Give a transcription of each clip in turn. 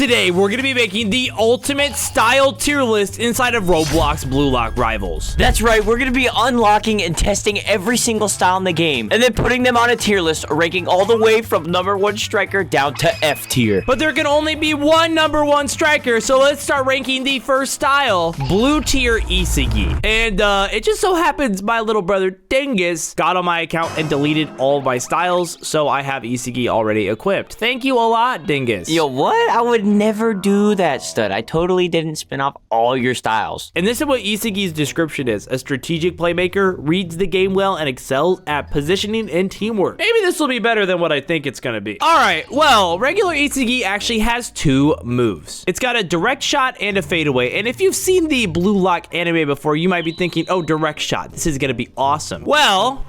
today we're gonna be making the ultimate style tier list inside of Roblox Blue Lock Rivals. That's right, we're gonna be unlocking and testing every single style in the game, and then putting them on a tier list, ranking all the way from #1 striker down to F tier. But there can only be one #1 striker, so let's start ranking the first style, blue tier Eizigi. And it just so happens my little brother Dingus got on my account and deleted all of my styles, so I have Eizigi already equipped. Thank you a lot, Dingus. Yo, what? I would never do that, stud. I totally didn't spin off all your styles. And this is what Eizigi's description is. A strategic playmaker, reads the game well, and excels at positioning and teamwork. Maybe this will be better than what I think it's gonna be. All right, well, regular Eizigi actually has 2 moves. It's got a direct shot and a fadeaway. And if you've seen the Blue Lock anime before, you might be thinking, oh, direct shot, this is gonna be awesome. Well,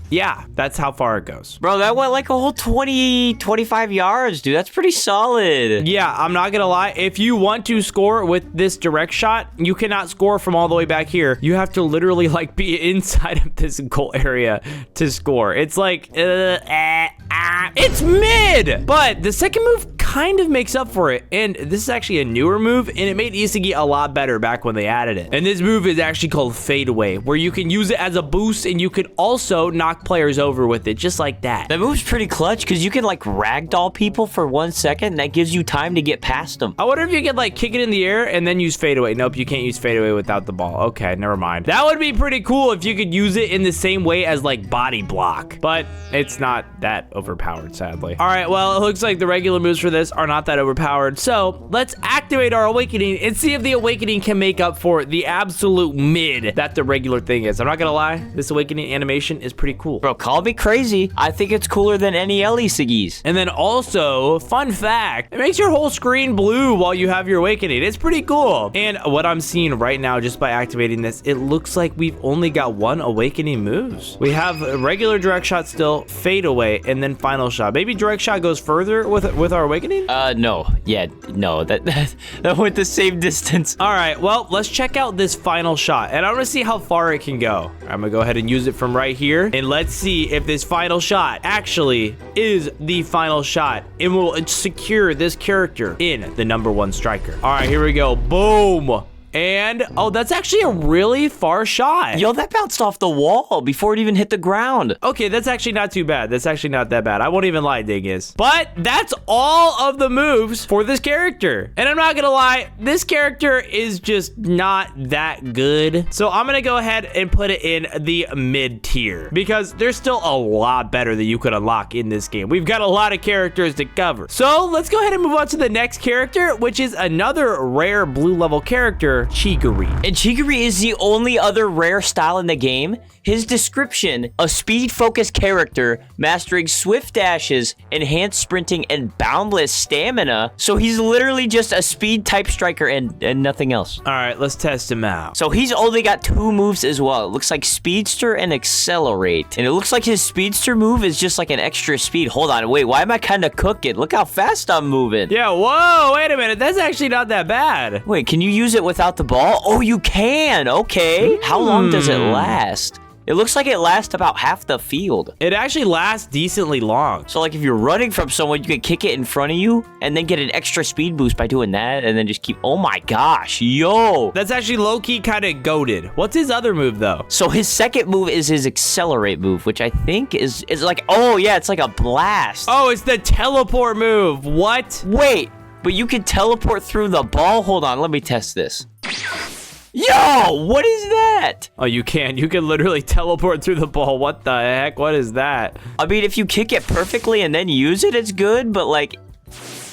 yeah, that's how far it goes. Bro, that went like a whole 25 yards, dude. That's pretty solid. Yeah, I'm not gonna lie. If you want to score with this direct shot, you cannot score from all the way back here. You have to literally like be inside of this goal area to score. It's like, it's mid! But the second move kind of makes up for it. And this is actually a newer move, and it made Eizigi a lot better back when they added it. And this move is actually called fadeaway, where you can use it as a boost, and you can also knock players over with it, just like that. That move's pretty clutch, because you can like ragdoll people for 1 second, and that gives you time to get past them. I wonder if you could like kick it in the air and then use fadeaway. Nope, you can't use fadeaway without the ball. Okay, never mind. That would be pretty cool if you could use it in the same way as like body block, but it's not that overpowered, sadly. All right, well, it looks like the regular moves for this are not that overpowered, so let's activate our awakening and see if the awakening can make up for the absolute mid that the regular thing is. I'm not gonna lie, this awakening animation is pretty cool. Bro, call me crazy. I think it's cooler than any Eizigi's. And then also, fun fact, it makes your whole screen blue while you have your awakening. It's pretty cool. And what I'm seeing right now, just by activating this, it looks like we've only got 1 awakening moves. We have a regular direct shot still, fade away, and then final shot. Maybe direct shot goes further with our awakening? No. Yeah, no. That went the same distance. All right, well, let's check out this final shot, and I want to see how far it can go. I'm gonna go ahead and use it from right here, and let's see if this final shot actually is the final shot and will secure this character in the #1 striker. All right, here we go. Boom. And, oh, that's actually a really far shot. Yo, that bounced off the wall before it even hit the ground. Okay, that's actually not too bad. That's actually not that bad. I won't even lie, Dingus. But that's all of the moves for this character. And I'm not gonna lie, this character is just not that good. So I'm gonna go ahead and put it in the mid tier, because there's still a lot better that you could unlock in this game. We've got a lot of characters to cover. So let's go ahead and move on to the next character, which is another rare blue level character, Euguri. And Euguri is the only other rare style in the game. His description, a speed-focused character, mastering swift dashes, enhanced sprinting, and boundless stamina. So he's literally just a speed-type striker and nothing else. All right, let's test him out. So he's only got 2 moves as well. It looks like Speedster and Accelerate. And it looks like his Speedster move is just like an extra speed. Hold on, wait, why am I kind of cooking? Look how fast I'm moving. Yeah, whoa, wait a minute. That's actually not that bad. Wait, can you use it without the ball? Oh, you can. Okay. How long does it last? It looks like it lasts about half the field. It actually lasts decently long. So like if you're running from someone, you can kick it in front of you and then get an extra speed boost by doing that, and then just keep, oh my gosh, yo. That's actually low-key kind of goated. What's his other move though? So his second move is his Accelerate move, which I think is like, oh yeah, it's like a blast. Oh, it's the teleport move. What? Wait, but you can teleport through the ball? Hold on, let me test this. Yo, what is that? Oh, you can. You can literally teleport through the ball. What the heck? What is that? I mean, if you kick it perfectly and then use it, it's good, but like,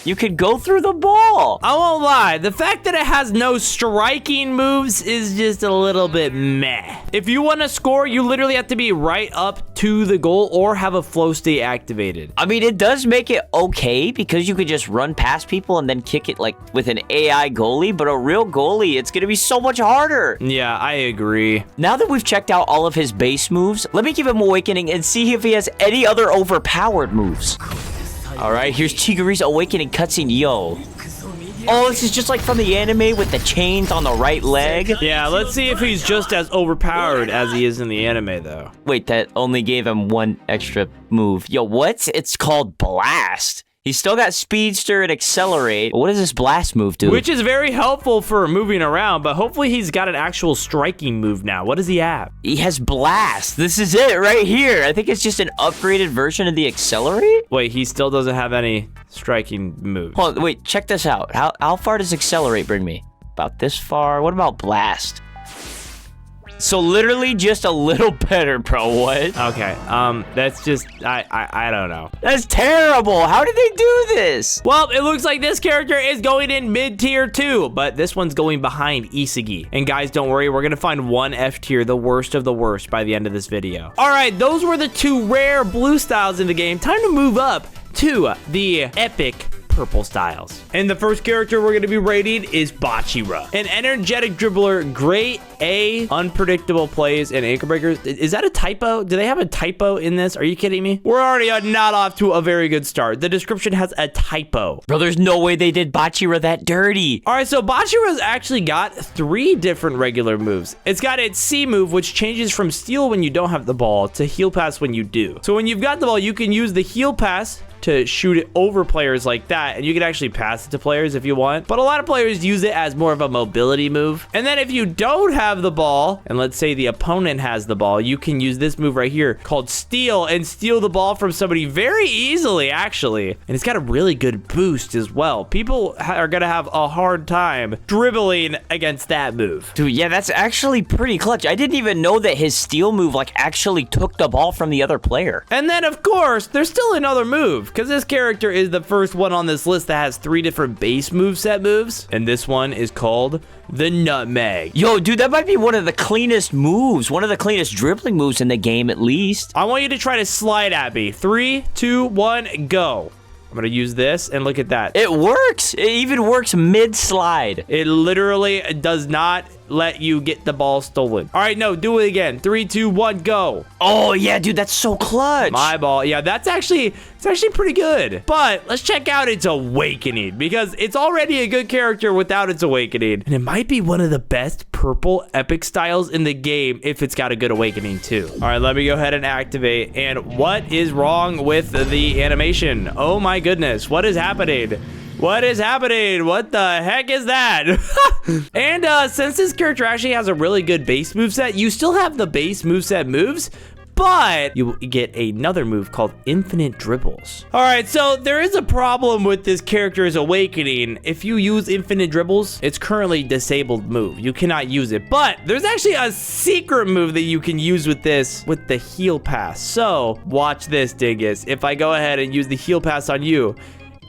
you could go through the ball. I won't lie. The fact that it has no striking moves is just a little bit meh. If you want to score, you literally have to be right up to the goal or have a flow state activated. I mean, it does make it okay because you could just run past people and then kick it like with an AI goalie, but a real goalie, it's going to be so much harder. Yeah, I agree. Now that we've checked out all of his base moves, let me give him Awakening and see if he has any other overpowered moves. All right, here's Euguri's Awakening cutscene. Yo. Oh, this is just like from the anime with the chains on the right leg. Yeah, let's see if he's just as overpowered as he is in the anime, though. Wait, that only gave him 1 extra move. Yo, what? It's called Blast. He's still got Speedster and Accelerate. What does this Blast move do? Which is very helpful for moving around, but hopefully he's got an actual striking move now. What does he have? He has Blast. This is it right here. I think it's just an upgraded version of the Accelerate. Wait, he still doesn't have any striking moves. Hold on, wait, check this out. How far does Accelerate bring me? About this far. What about Blast? So literally just a little better, bro. What? Okay, that's just, I don't know. That's terrible. How did they do this? Well, it looks like this character is going in mid-tier too, but this one's going behind Eizigi. And guys, don't worry, we're gonna find one F tier, the worst of the worst, by the end of this video. All right, those were the 2 rare blue styles in the game. Time to move up to the epic purple styles. And the first character we're going to be rating is Botiro. An energetic dribbler, great A, unpredictable plays, and anchor breakers. Is that a typo? Do they have a typo in this? Are you kidding me? We're already not off to a very good start. The description has a typo. Bro, there's no way they did Botiro that dirty. All right, so Botiro's actually got 3 different regular moves. It's got its C move, which changes from steal when you don't have the ball to heal pass when you do. So when you've got the ball, you can use the heal pass to shoot it over players like that, and you can actually pass it to players if you want, but a lot of players use it as more of a mobility move. And then if you don't have the ball, and let's say the opponent has the ball, you can use this move right here called steal and steal the ball from somebody very easily, actually. And it's got a really good boost as well. People are gonna have a hard time dribbling against that move. Dude, yeah, that's actually pretty clutch. I didn't even know that his steal move like actually took the ball from the other player. And then of course, there's still another move, because this character is the first one on this list that has 3 different base moveset moves, and this one is called the Nutmeg. Yo, dude, that might be one of the cleanest moves, one of the cleanest dribbling moves in the game, at least. I want you to try to slide at me. 3, 2, 1, go. I'm gonna use this, and look at that. It works. It even works mid-slide. It literally does not let you get the ball stolen. All right, no, do it again. 3, 2, 1, go. Oh, yeah, dude, that's so clutch. My ball. Yeah, it's actually pretty good. But let's check out its awakening, because it's already a good character without its awakening. And it might be one of the best purple epic styles in the game if it's got a good awakening too. All right, let me go ahead and activate. And what is wrong with the animation? Oh my goodness, what is happening? What is happening? What the heck is that? And since this character actually has a really good base moveset, you still have the base moveset moves, but you get another move called Infinite Dribbles. All right, so there is a problem with this character's awakening. If you use Infinite Dribbles, it's currently a disabled move. You cannot use it, but there's actually a secret move that you can use with this, with the heal pass. So watch this, Dingus. If I go ahead and use the heal pass on you,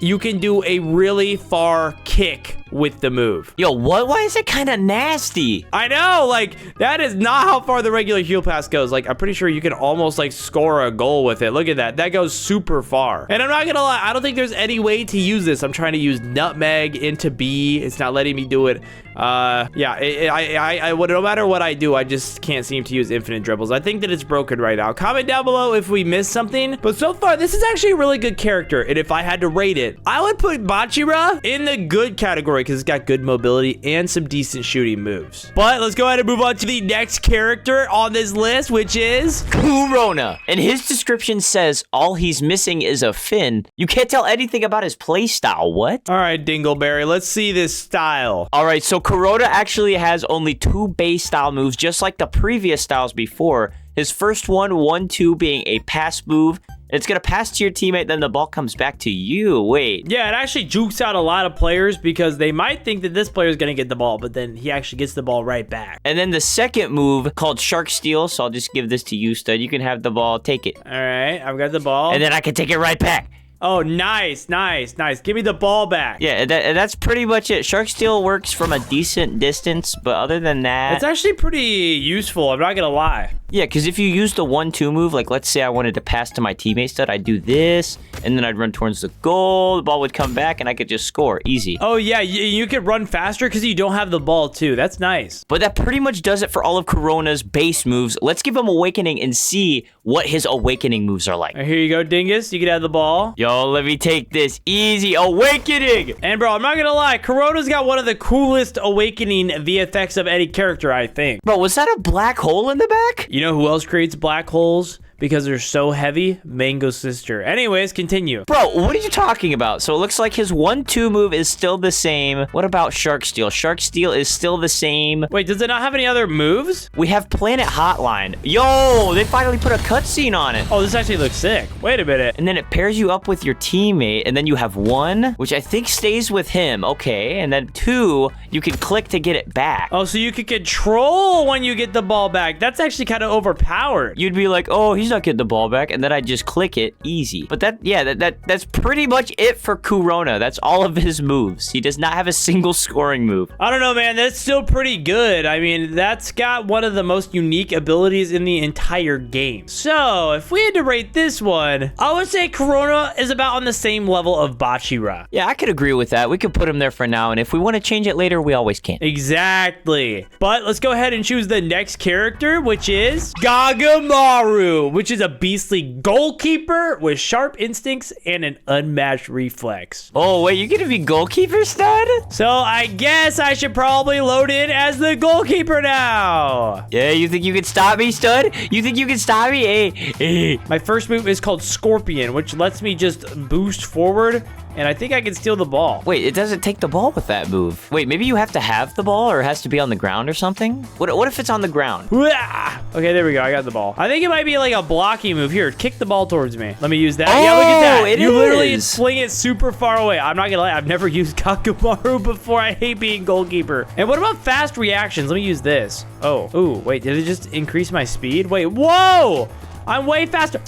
you can do a really far kick with the move. Yo, what? Why is it kind of nasty? I know, like, that is not how far the regular heal pass goes. Like, I'm pretty sure you can almost, like, score a goal with it. Look at that. That goes super far. And I'm not gonna lie, I don't think there's any way to use this. I'm trying to use Nutmeg into B. It's not letting me do it. Yeah, no matter what I do, I just can't seem to use Infinite Dribbles. I think that it's broken right now. Comment down below if we missed something. But so far, this is actually a really good character. And if I had to rate it, I would put Botiro in the good category because it's got good mobility and some decent shooting moves. But let's go ahead and move on to the next character on this list, which is Corona. And his description says all he's missing is a fin. You can't tell anything about his play style. What? All right, Dingleberry, let's see this style. All right, so Corona actually has only 2 base style moves, just like the previous styles before. His first one, 1-2, being a pass move. It's going to pass to your teammate, then the ball comes back to you. Wait. Yeah, it actually jukes out a lot of players because they might think that this player is going to get the ball, but then he actually gets the ball right back. And then the second move called Shark Steal, so I'll just give this to you, stud. You can have the ball. Take it. All right, I've got the ball. And then I can take it right back. Oh, nice, nice, nice. Give me the ball back. Yeah, that's pretty much it. Shark Steal works from a decent distance, but other than that... It's actually pretty useful, I'm not going to lie. Yeah, because if you use the 1-2 move, like let's say I wanted to pass to my teammate stud, I'd do this, and then I'd run towards the goal, the ball would come back, and I could just score. Easy. Oh, yeah, you could run faster because you don't have the ball, too. That's nice. But that pretty much does it for all of Corona's base moves. Let's give him Awakening and see what his Awakening moves are like. Right, here you go, Dingus. You can have the ball. Yo, let me take this. Easy. Awakening! And, bro, I'm not going to lie. Corona's got one of the coolest Awakening VFX of any character, I think. Bro, was that a black hole in the back? You know who else creates black holes? because they're so heavy. Mango sister. Anyways, continue. Bro, what are you talking about? So it looks like his 1-2 move is still the same. What about Shark Steel? Shark Steel is still the same. Wait, does it not have any other moves? We have Planet Hotline. Yo, they finally put a cutscene on it. Oh, this actually looks sick. Wait a minute. And then it pairs you up with your teammate, and then you have 1, which I think stays with him. Okay, and then 2, you can click to get it back. Oh, so you can control when you get the ball back. That's actually kind of overpowered. You'd be like, oh, he's not getting the ball back, and then I just click it, easy. But that's pretty much it for Corona. That's all of his moves. He does not have a single scoring move. I don't know, man. That's still pretty good. I mean, that's got one of the most unique abilities in the entire game. So, if we had to rate this one, I would say Corona is about on the same level of Botiro. Yeah, I could agree with that. We could put him there for now, and if we want to change it later, we always can. Exactly. But let's go ahead and choose the next character, which is Kakamaru, which is a beastly goalkeeper with sharp instincts and an unmatched reflex. Oh, wait, you're gonna be goalkeeper, stud? So I guess I should probably load in as the goalkeeper now. Yeah, you think you can stop me, stud? You think you can stop me? Hey. My first move is called Scorpion, which lets me just boost forward, and I think I can steal the ball. Wait, it doesn't take the ball with that move. Wait, maybe you have to have the ball, or it has to be on the ground or something? What if it's on the ground? Okay, there we go. I got the ball. I think it might be like a blocking move. Here, kick the ball towards me. Let me use that. Oh, yeah, look at that. it You literally is. fling it super far away. I'm not gonna lie. I've never used Kakamaru before. I hate being goalkeeper. And what about fast reactions? Let me use this. Oh, ooh, wait. Did it just increase my speed? Wait, whoa! I'm way faster.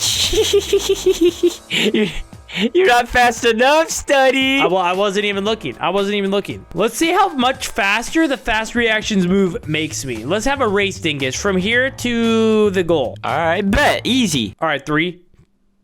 You're not fast enough, Studdy. Well, I wasn't even looking. Let's see how much faster the fast reactions move makes me. Let's have a race, Dingus, from here to the goal. All right, bet. Easy. All right, 3,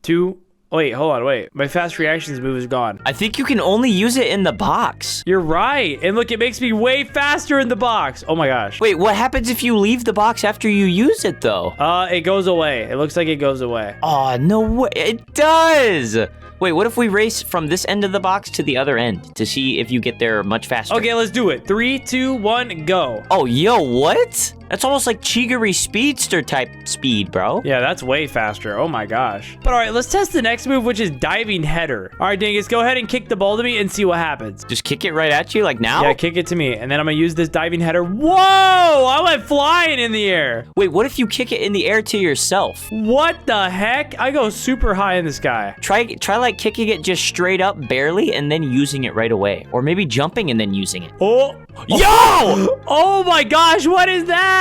2. Wait, hold on, wait. My fast reactions move is gone. I think you can only use it in the box. You're right. And look, it makes me way faster in the box. Oh my gosh. Wait, what happens if you leave the box after you use it, though? It goes away. It looks like it goes away. Oh, no way. It does. Wait, what if we race from this end of the box to the other end to see if you get there much faster? Okay, let's do it. 3, 2, 1, go. Oh, yo, what? That's almost like Chiguri Speedster type speed, bro. Yeah, that's way faster. Oh my gosh. But all right, let's test the next move, which is diving header. All right, Dingus, go ahead and kick the ball to me and see what happens. Just kick it right at you, like now? Yeah, kick it to me. And then I'm gonna use this diving header. Whoa! I went flying in the air. Wait, what if you kick it in the air to yourself? What the heck? I go super high in the sky. Try like kicking it just straight up, barely, and then using it right away. Or maybe jumping and then using it. Oh! Yo! Oh my gosh, what is that?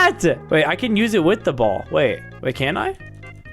Wait, I can use it with the ball. Wait, can I?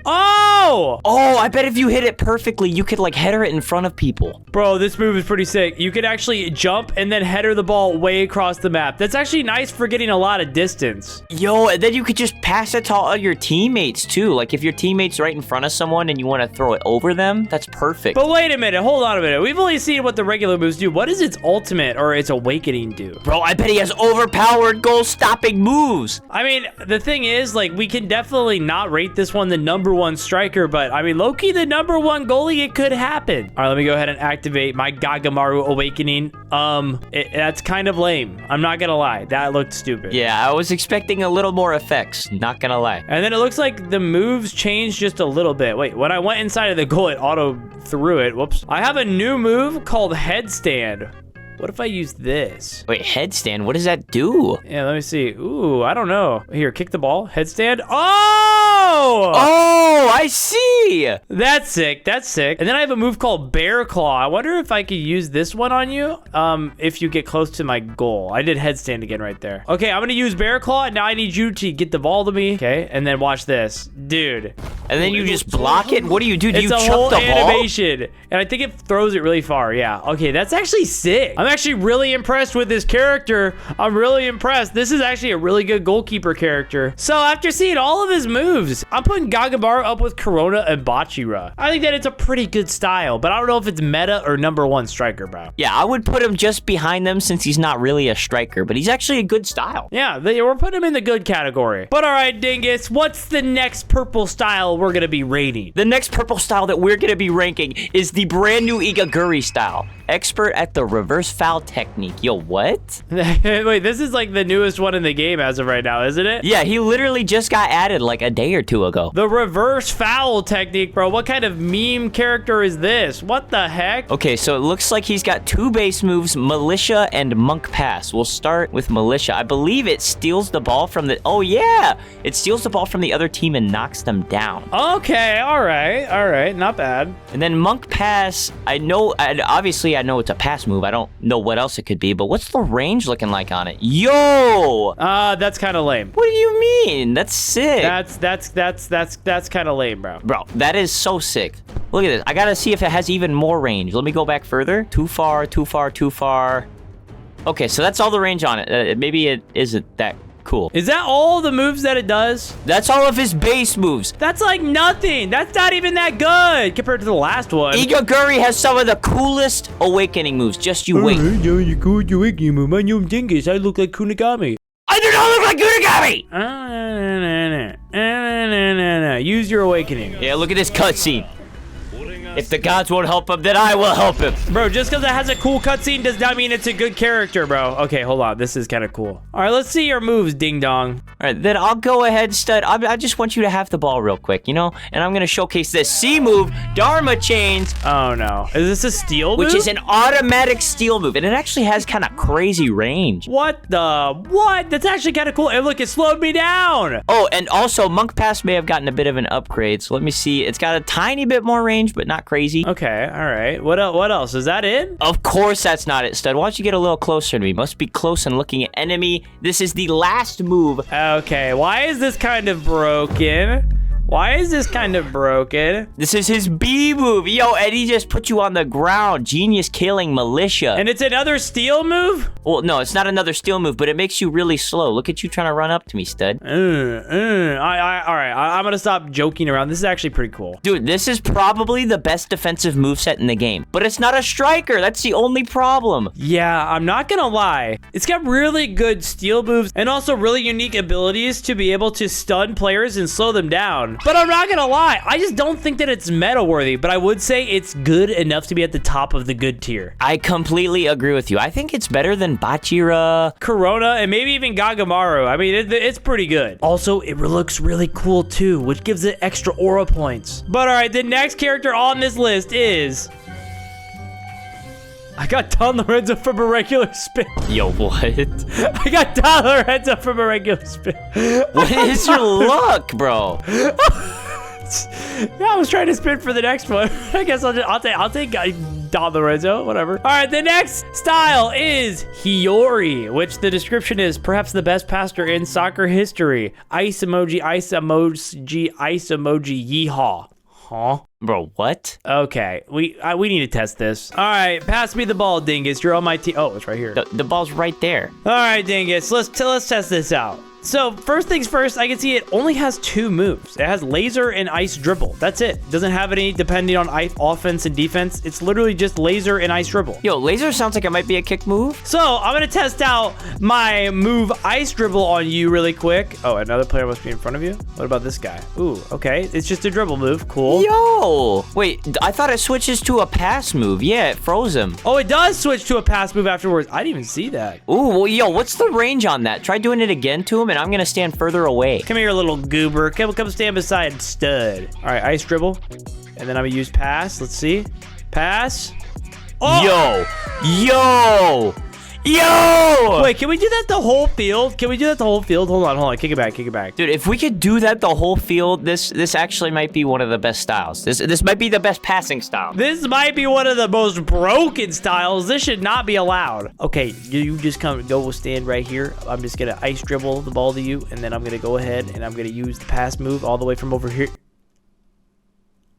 Oh! Oh, I bet if you hit it perfectly, you could like header it in front of people. Bro, this move is pretty sick. You could actually jump and then header the ball way across the map. That's actually nice for getting a lot of distance. Yo, and then you could just pass it to all your teammates too. Like if your teammate's right in front of someone and you want to throw it over them, that's perfect. But wait a minute, hold on a minute. We've only seen what the regular moves do. What does its ultimate or its awakening do? Bro, I bet he has overpowered goal-stopping moves. I mean, the thing is, like, we can definitely not rate this one the #1 striker, but I mean, low-key the #1 goalie, it could happen. All right, let me go ahead and activate my Kakamaru awakening. That's kind of lame. I'm not gonna lie. That looked stupid. Yeah, I was expecting a little more effects, not gonna lie. And then it looks like the moves changed just a little bit. Wait, when I went inside of the goal, it auto threw it. Whoops. I have a new move called headstand. What if I use this? Wait, headstand? What does that do? Yeah, let me see. Ooh, I don't know. Here, kick the ball. Headstand. Oh! Oh, I see! That's sick. That's sick. And then I have a move called Bear Claw. I wonder if I could use this one on you if you get close to my goal. I did headstand again right there. Okay, I'm going to use Bear Claw. Now I need you to get the ball to me. Okay, and then watch this. Dude. And then you just block it? What do? Do it's you a chuck whole the ball? animation. And I think it throws it really far. Yeah. Okay, that's actually sick. I'm actually really impressed with this character. I'm really impressed. This is actually a really good goalkeeper character. So after seeing all of his moves, I'm putting Kakamaru up with Corona and Botiro. I think that it's a pretty good style, but I don't know if it's meta or #1 striker, bro. Yeah, I would put him just behind them since he's not really a striker, but he's actually a good style. Yeah, we're putting him in the good category. But all right, Dingus, what's the next purple style we're going to be rating? The next purple style that we're going to be ranking is the brand new Euguri style. expert at the reverse foul technique. Yo, what? Wait, this is like the newest one in the game as of right now, isn't it? Yeah, he literally just got added like a day or two ago. The reverse foul technique, bro. What kind of meme character is this? What the heck? Okay, so it looks like he's got 2 base moves, Militia and Monk Pass. We'll start with Militia. I believe it steals the ball from the... Oh, yeah! It steals the ball from the other team and knocks them down. Okay, all right, not bad. And then Monk Pass, obviously I know it's a pass move. I don't know what else it could be, but what's the range looking like on it? Yo! That's kind of lame. What do you mean? That's sick. That's kind of lame, bro. Bro, that is so sick. Look at this. I gotta see if it has even more range. Let me go back further. Too far, too far, too far. Okay, so that's all the range on it. Maybe it isn't that cool. Is that all the moves that it does? That's all of his base moves. That's like nothing. That's not even that good compared to the last one. Euguri has some of the coolest awakening moves. Just you wait. You cool awakening move. My name's Dingus. I look like Kunigami. I do not look like Kunigami! Use your awakening. Yeah, look at this cutscene. If the gods won't help him, then I will help him. Bro, just because it has a cool cutscene does not mean it's a good character, bro. Okay, hold on. This is kind of cool. All right, let's see your moves, ding dong. All right, then I'll go ahead, stud. I just want you to have the ball real quick, you know? And I'm going to showcase this C move, Dharma Chains. Oh, no. Is this a steal move? Which is an automatic steal move. And it actually has kind of crazy range. What the? What? That's actually kind of cool. And look, it slowed me down. Oh, and also Monk Pass may have gotten a bit of an upgrade. So let me see. It's got a tiny bit more range, but not crazy. Okay, all right. What else? Is that it? Of course that's not it, stud. Why don't you get a little closer to me? Must be close and looking at enemy. This is the last move. Okay, why is this kind of broken? Why is this kind of broken? This is his B move. Yo, and he just put you on the ground. Genius killing militia. And it's another steal move? Well, no, it's not another steal move, but it makes you really slow. Look at you trying to run up to me, stud. All right, I'm gonna stop joking around. This is actually pretty cool. Dude, this is probably the best defensive moveset in the game. But it's not a striker. That's the only problem. Yeah, I'm not gonna lie. It's got really good steal moves and also really unique abilities to be able to stun players and slow them down. But I'm not gonna lie, I just don't think that it's meta worthy, but I would say it's good enough to be at the top of the good tier. I completely agree with you. I think it's better than Botiro, Corona, and maybe even Kakamaru. I mean, it's pretty good. Also, it looks really cool too, which gives it extra aura points. But all right, the next character on this list is... I got Don Lorenzo from a regular spin. Yo, what? I got Don Lorenzo from a regular spin. What is your luck, bro? Yeah, I was trying to spin for the next one. I guess I'll take Don Lorenzo, whatever. All right, the next style is Hiori, which the description is perhaps the best passer in soccer history. Ice emoji, ice emoji, ice emoji, yeehaw. Huh? Bro, what? Okay, we need to test this. All right, pass me the ball, Dingus. You're on my team. Oh, it's right here. The ball's right there. All right, Dingus. Let's test this out. So first things first, I can see it only has 2 moves. It has laser and ice dribble. That's it. Doesn't have any depending on offense and defense. It's literally just laser and ice dribble. Yo, laser sounds like it might be a kick move. So I'm gonna test out my move ice dribble on you really quick. Oh, another player must be in front of you. What about this guy? Ooh, okay. It's just a dribble move. Cool. Yo, wait, I thought it switches to a pass move. Yeah, it froze him. Oh, it does switch to a pass move afterwards. I didn't even see that. Ooh, well, yo, what's the range on that? Try doing it again to him, and I'm gonna stand further away. Come here, little goober. Come stand beside stud. All right, ice dribble. And then I'm gonna use pass. Let's see. Pass. Oh! Yo! Wait, can we do that the whole field? Hold on. Kick it back. Dude, if we could do that the whole field, this actually might be one of the best styles. This might be the best passing style. This might be one of the most broken styles. This should not be allowed. Okay, you just go stand right here. I'm just gonna ice dribble the ball to you, and then I'm gonna go ahead and I'm gonna use the pass move all the way from over here.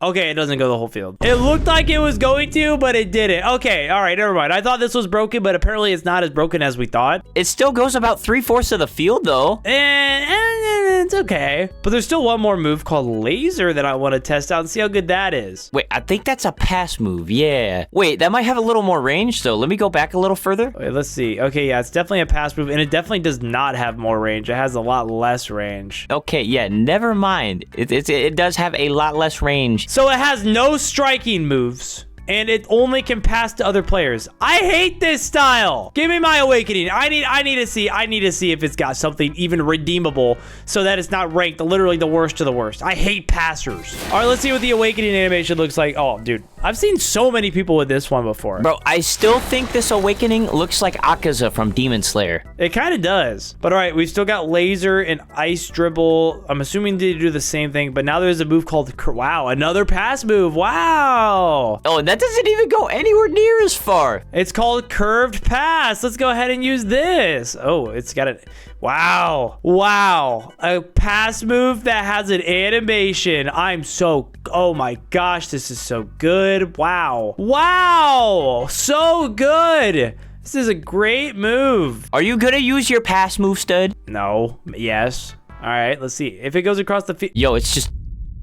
Okay, it doesn't go the whole field. It looked like it was going to, but it didn't. Okay, all right, never mind. I thought this was broken, but apparently it's not as broken as we thought. It still goes about 3/4 of the field, though. And it's okay. But there's still one more move called laser that I want to test out and see how good that is. Wait, I think that's a pass move, yeah. Wait, that might have a little more range, though. Let me go back a little further. Wait, let's see. Okay, yeah, it's definitely a pass move, and it definitely does not have more range. It has a lot less range. Okay, yeah, never mind. It does have a lot less range. So it has no striking moves. and it only can pass to other players. I hate this style. Give me my awakening. I need to see if it's got something even redeemable so that it's not ranked literally the worst of the worst. I hate passers. All right, let's see what the awakening animation looks like. Oh, dude, I've seen so many people with this one before. Bro, I still think this awakening looks like Akaza from Demon Slayer. It kind of does. But all right, we've still got laser and ice dribble. I'm assuming they do the same thing, but now there's a move called, wow, another pass move. Wow. Oh, and that doesn't even go anywhere near as far. It's called curved pass. Let's go ahead and use this. Oh, it's got it. Wow. Wow. A pass move that has an animation. Oh my gosh, this is so good. Wow. Wow. So good. This is a great move. Are you gonna use your pass move, stud? No. Yes. All right, let's see. If it goes across the field. Yo, it's just,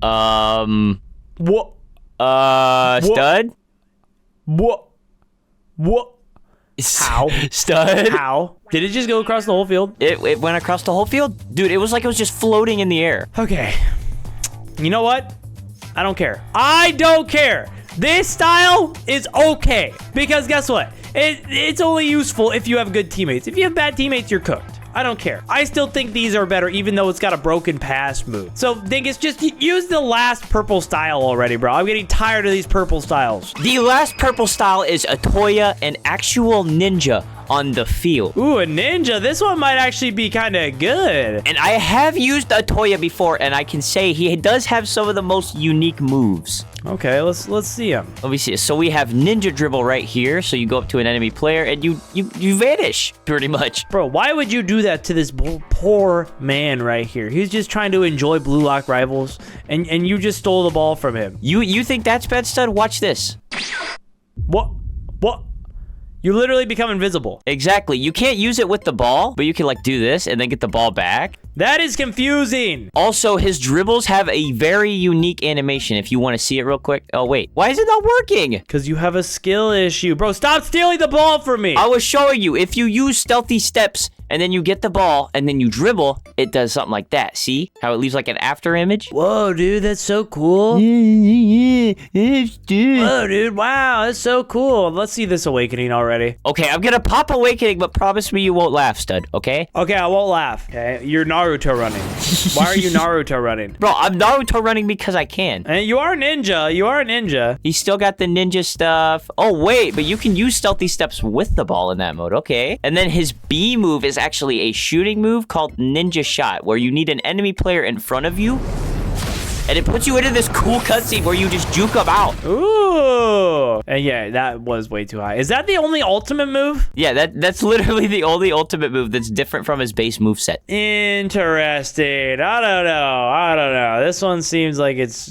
What? stud? What? How? Stud? How? Did it just go across the whole field? It went across the whole field? Dude, it was like it was just floating in the air. Okay. You know what? I don't care. I don't care. This style is okay. Because guess what? It's only useful if you have good teammates. If you have bad teammates, you're cooked. I don't care. I still think these are better, even though it's got a broken pass move. So, Dingus, just use the last purple style already, bro. I'm getting tired of these purple styles. The last purple style is Atoya, an actual ninja on the field. Ooh, a ninja. This one might actually be kind of good. And I have used Atoya before, and I can say he does have some of the most unique moves. Okay, let's see him. Let me see. So we have ninja dribble right here. So you go up to an enemy player and you vanish pretty much. Bro, why would you do that to this poor man right here? He's just trying to enjoy Blue Lock Rivals, and you just stole the ball from him. You think that's bad, stud? Watch this. What? You literally become invisible. Exactly. You can't use it with the ball, but you can like do this and then get the ball back. That is confusing. Also, his dribbles have a very unique animation if you want to see it real quick. Oh, wait. Why is it not working? Because you have a skill issue. Bro, stop stealing the ball from me. I was showing you. If you use stealthy steps and then you get the ball and then you dribble, it does something like that. See how it leaves like an after image? Whoa, dude, that's so cool. Whoa, dude, wow, that's so cool. Let's see this awakening already. Okay, I'm gonna pop awakening, but promise me you won't laugh, stud, okay? Okay, I won't laugh. Okay, you're Naruto running. Why are you Naruto running? Bro, I'm Naruto running because I can. And you are a ninja. You are a ninja. He's still got the ninja stuff. Oh, wait, but you can use stealthy steps with the ball in that mode. Okay. And then his B move is actually a shooting move called Ninja Shot, where you need an enemy player in front of you. And it puts you into this cool cutscene where you just juke them out. Ooh. And yeah, that was way too high. Is that the only ultimate move? Yeah, that's literally the only ultimate move that's different from his base moveset. Interesting. I don't know. This one seems like it's...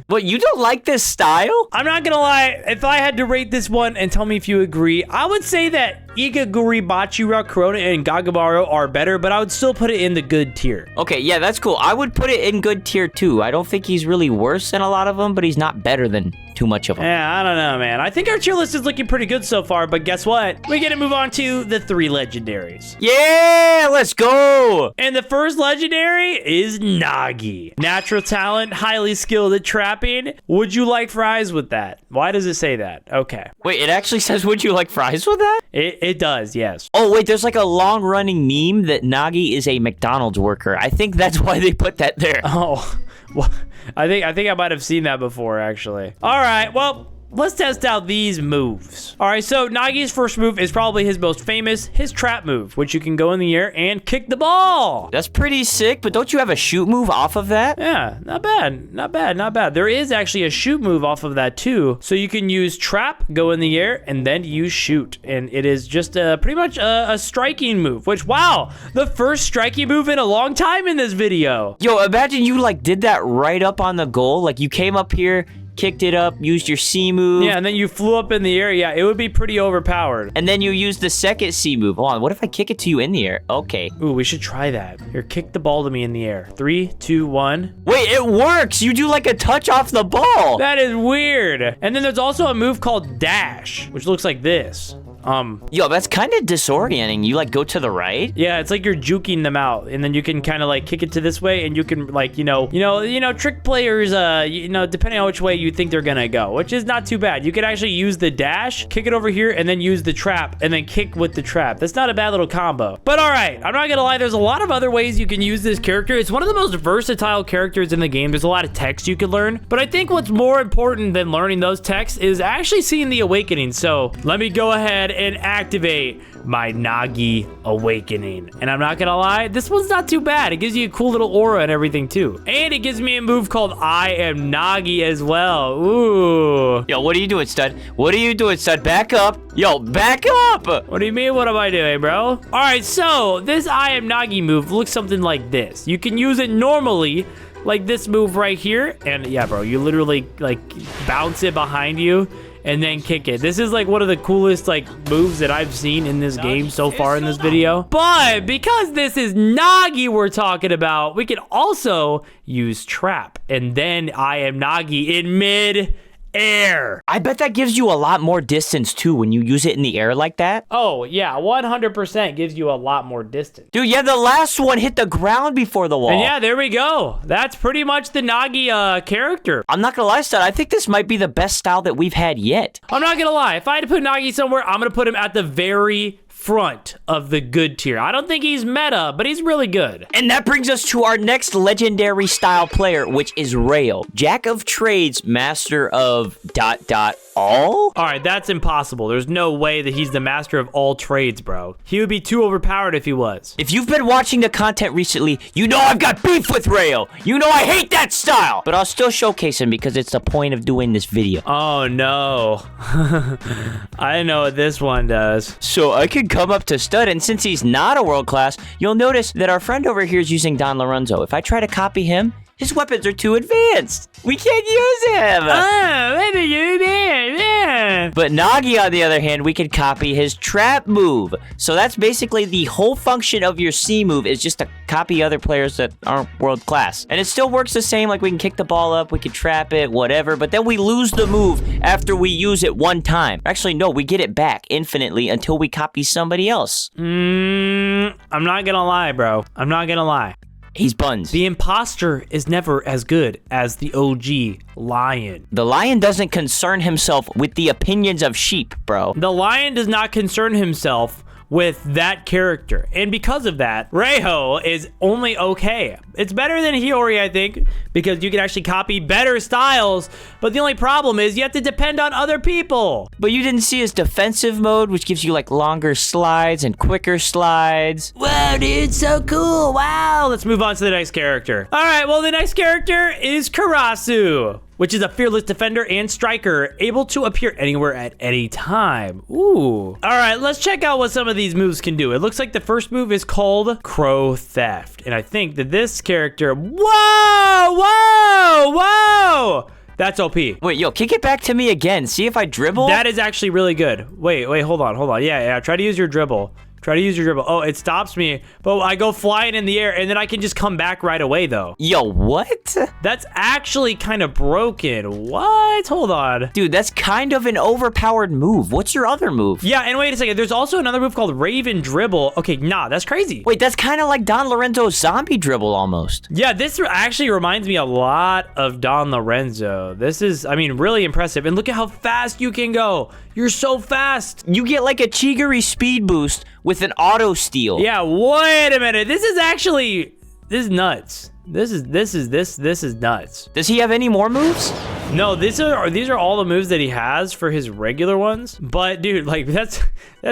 What, you don't like this style? I'm not gonna lie. If I had to rate this one and tell me if you agree, I would say that Euguri, Botiro, Corona, and Kakamaru are better, but I would still put it in the good tier. Okay, yeah, that's cool. I would put it in good tier too. I don't think he's really worse than a lot of them, but he's not better than too much of them. Yeah, I don't know, man. I think our tier list is looking pretty good so far, but guess what? We get to move on to the 3 legendaries. Yeah, let's go. And the first legendary is Nagi. Natural talent, highly skilled at trapping. Would you like fries with that? Why does it say that? Okay. Wait, it actually says, would you like fries with that? It does, yes. Oh, wait, there's like a long-running meme that Nagi is a McDonald's worker. I think that's why they put that there. Oh, well, I think I might have seen that before, actually. All right, well, let's test out these moves. All right, so Nagi's first move is probably his most famous, his trap move, which you can go in the air and kick the ball. That's pretty sick, but don't you have a shoot move off of that? Yeah, not bad. There is actually a shoot move off of that too. So you can use trap, go in the air, and then use shoot. And it is just pretty much a striking move, which, wow, the first striking move in a long time in this video. Yo, imagine you like did that right up on the goal. Like you came up here, kicked it up, used your C move. Yeah, and then you flew up in the air. Yeah, it would be pretty overpowered. And then you used the second C move. Hold on, what if I kick it to you in the air? Okay. Ooh, we should try that. Here, kick the ball to me in the air. 3, 2, 1. Wait, it works! You do like a touch off the ball! That is weird. And then there's also a move called dash, which looks like this. Yo, that's kind of disorienting. You like go to the right? Yeah, it's like you're juking them out, and then you can kind of like kick it to this way, and you can like, trick players, depending on which way you think they're gonna go, which is not too bad. You could actually use the dash, kick it over here, and then use the trap, and then kick with the trap. That's not a bad little combo. But all right, I'm not gonna lie, there's a lot of other ways you can use this character. It's one of the most versatile characters in the game. There's a lot of text you could learn, but I think what's more important than learning those texts is actually seeing the awakening. So let me go ahead and activate my Nagi awakening. And I'm not gonna lie, this one's not too bad. It gives you a cool little aura and everything too. And it gives me a move called I am Nagi as well. Ooh. Yo, what are you doing, stud? What are you doing, stud? Back up. Yo, back up. What do you mean, what am I doing, bro? All right, so this I am Nagi move looks something like this. You can use it normally, like this move right here. And yeah, bro, you literally like bounce it behind you and then kick it. This is like one of the coolest like moves that I've seen in this game so far in this video. But because this is Nagi we're talking about, we can also use trap. And then I am Nagi in mid-air. I bet that gives you a lot more distance too when you use it in the air like that. Oh yeah, 100% gives you a lot more distance. Dude, yeah, the last one hit the ground before the wall. And yeah, there we go. That's pretty much the Nagi character. I'm not gonna lie, stud, I think this might be the best style that we've had yet. I'm not gonna lie, if I had to put Nagi somewhere, I'm gonna put him at the very front of the good tier. I don't think he's meta, but he's really good. And that brings us to our next legendary style player, which is Rayo. Jack of trades, master of ... all? All right, that's impossible. There's no way that he's the master of all trades, bro. He would be too overpowered if he was. If you've been watching the content recently, you know I've got beef with Rayo. You know I hate that style. But I'll still showcase him because it's the point of doing this video. Oh, no. I know what this one does. So I could come up to Stud, and since he's not a world class, you'll notice that our friend over here is using Don Lorenzo. If I try to copy him, his weapons are too advanced. We can't use him. But Nagi, on the other hand, we can copy his trap move. So that's basically the whole function of your C move is just to copy other players that aren't world class. And it still works the same, like we can kick the ball up, we can trap it, whatever, but then we lose the move after we use it one time. Actually, no, we get it back infinitely until we copy somebody else. I'm not gonna lie, bro. I'm not gonna lie. He's buns. The imposter is never as good as the OG lion. The lion doesn't concern himself with the opinions of sheep, bro. The lion does not concern himself with that character. And because of that, Rayo is only okay. It's better than Hiori, I think, because you can actually copy better styles, but the only problem is you have to depend on other people. But you didn't see his defensive mode, which gives you like longer slides and quicker slides. Wow, dude, so cool. Wow. Let's move on to the next character. All right, well, the next character is Karasu, which is a fearless defender and striker, able to appear anywhere at any time. Ooh. All right, let's check out what some of these moves can do. It looks like the first move is called Crow Theft. And I think that this character, whoa! That's OP. Wait, yo, kick it back to me again. See if I dribble. That is actually really good. Wait, hold on. Yeah, try to use your dribble. Oh, it stops me, but I go flying in the air, and then I can just come back right away, though. Yo, what? That's actually kind of broken. What? Hold on. Dude, that's kind of an overpowered move. What's your other move? Yeah, and wait a second. There's also another move called Raven Dribble. Okay, nah, that's crazy. Wait, that's kind of like Don Lorenzo's zombie dribble almost. Yeah, this actually reminds me a lot of Don Lorenzo. This is, I mean, really impressive. And look at how fast you can go. You're so fast. You get like a Chiguri speed boost with an auto steal. Yeah, wait a minute. This is nuts. This is nuts. Does he have any more moves? No, these are all the moves that he has for his regular ones. But dude, like that's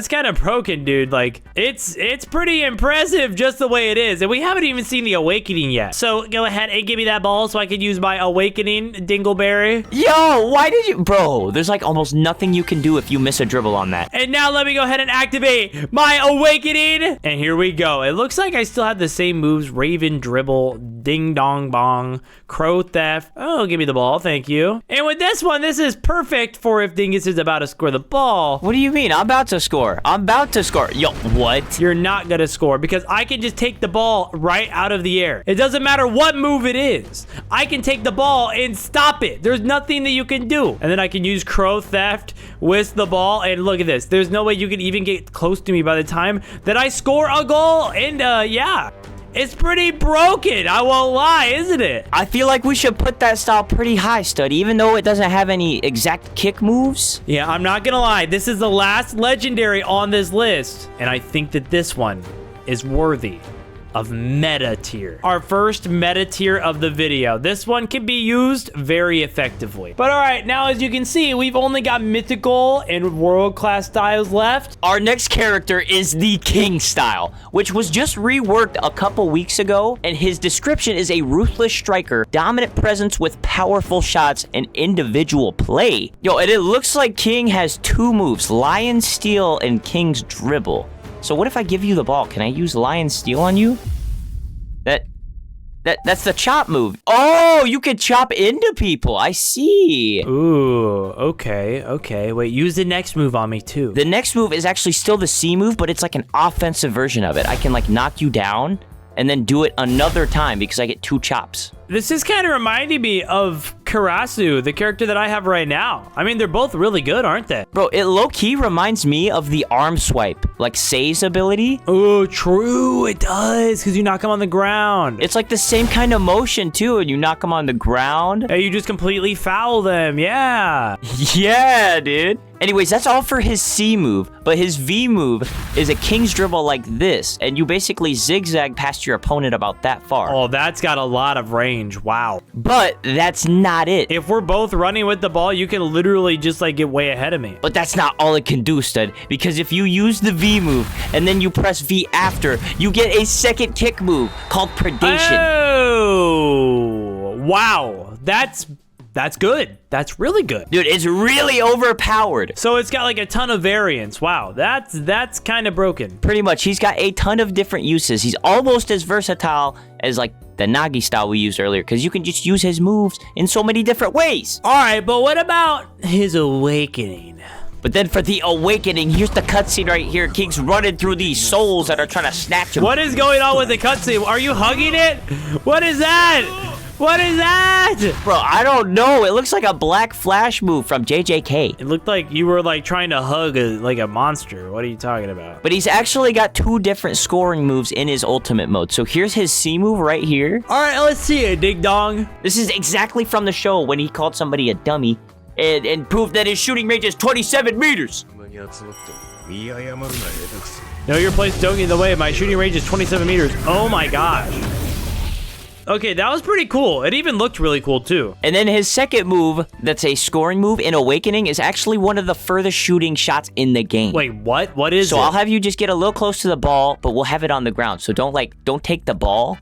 kind of broken, dude. Like it's pretty impressive just the way it is. And we haven't even seen the awakening yet. So go ahead and give me that ball so I can use my awakening dingleberry. Yo, why did you, bro? There's like almost nothing you can do if you miss a dribble on that. And now let me go ahead and activate my awakening. And here we go. It looks like I still have the same moves, Raven, dribble, Ding Dong Bong, Crow Theft. Oh, give me the ball, thank you. And with this one, this is perfect for if Dingus is about to score the ball. What do you mean? I'm about to score. I'm about to score. Yo, what? You're not gonna score because I can just take the ball right out of the air. It doesn't matter what move it is. I can take the ball and stop it. There's nothing that you can do. And then I can use Crow Theft, whisk the ball, and look at this. There's no way you can even get close to me by the time that I score a goal. And yeah, it's pretty broken. I won't lie, isn't it? I feel like we should put that style pretty high, Stud, even though it doesn't have any exact kick moves. Yeah, I'm not gonna lie. This is the last legendary on this list. And I think that this one is worthy of meta tier. Our first meta tier of the video. This one can be used very effectively. But all right, now as you can see, we've only got mythical and world class styles left. Our next character is the King style, which was just reworked a couple weeks ago, and his description is a ruthless striker, dominant presence with powerful shots and individual play. Yo, and it looks like King has two moves, Lion Steal and King's Dribble. So what if I give you the ball? Can I use Lion Steal on you? That's the chop move. Oh, you can chop into people. I see. Ooh, okay. Wait, use the next move on me too. The next move is actually still the C move, but it's like an offensive version of it. I can like knock you down and then do it another time because I get two chops. This is kind of reminding me of Karasu, the character that I have right now. I mean, they're both really good, aren't they? Bro, it low-key reminds me of the arm swipe, like Sei's ability. Oh, true, it does, because you knock him on the ground. It's like the same kind of motion, too, and you knock him on the ground. Hey, you just completely foul them, yeah. Yeah, dude. Anyways, that's all for his C move, but his V move is a King's Dribble like this, and you basically zigzag past your opponent about that far. Oh, that's got a lot of range, wow. But that's not it. If we're both running with the ball, you can literally just like get way ahead of me. But that's not all it can do, Stud, because if you use the V move and then you press V after, you get a second kick move called Predation. Oh, wow. That's good. That's really good. Dude, it's really overpowered. So it's got like a ton of variants. Wow, that's kind of broken. Pretty much, he's got a ton of different uses. He's almost as versatile as like the Nagi style we used earlier, because you can just use his moves in so many different ways. All right, but what about his awakening? But then for the awakening, here's the cutscene right here. King's running through these souls that are trying to snatch him. What is going on with the cutscene? Are you hugging it? What is that? What is that? Bro, I don't know. It looks like a Black Flash move from JJK. It looked like you were like trying to hug like a monster. What are you talking about? But he's actually got two different scoring moves in his ultimate mode. So here's his C move right here. All right, let's see it, Ding Dong. This is exactly from the show when he called somebody a dummy and proved that his shooting range is 27 meters. No, your place don't get in the way. My shooting range is 27 meters. Oh my gosh. Okay, that was pretty cool. It even looked really cool too. And then his second move, that's a scoring move in Awakening, is actually one of the furthest shooting shots in the game. Wait, what? What is it? So I'll have you just get a little close to the ball, but we'll have it on the ground. So don't take the ball.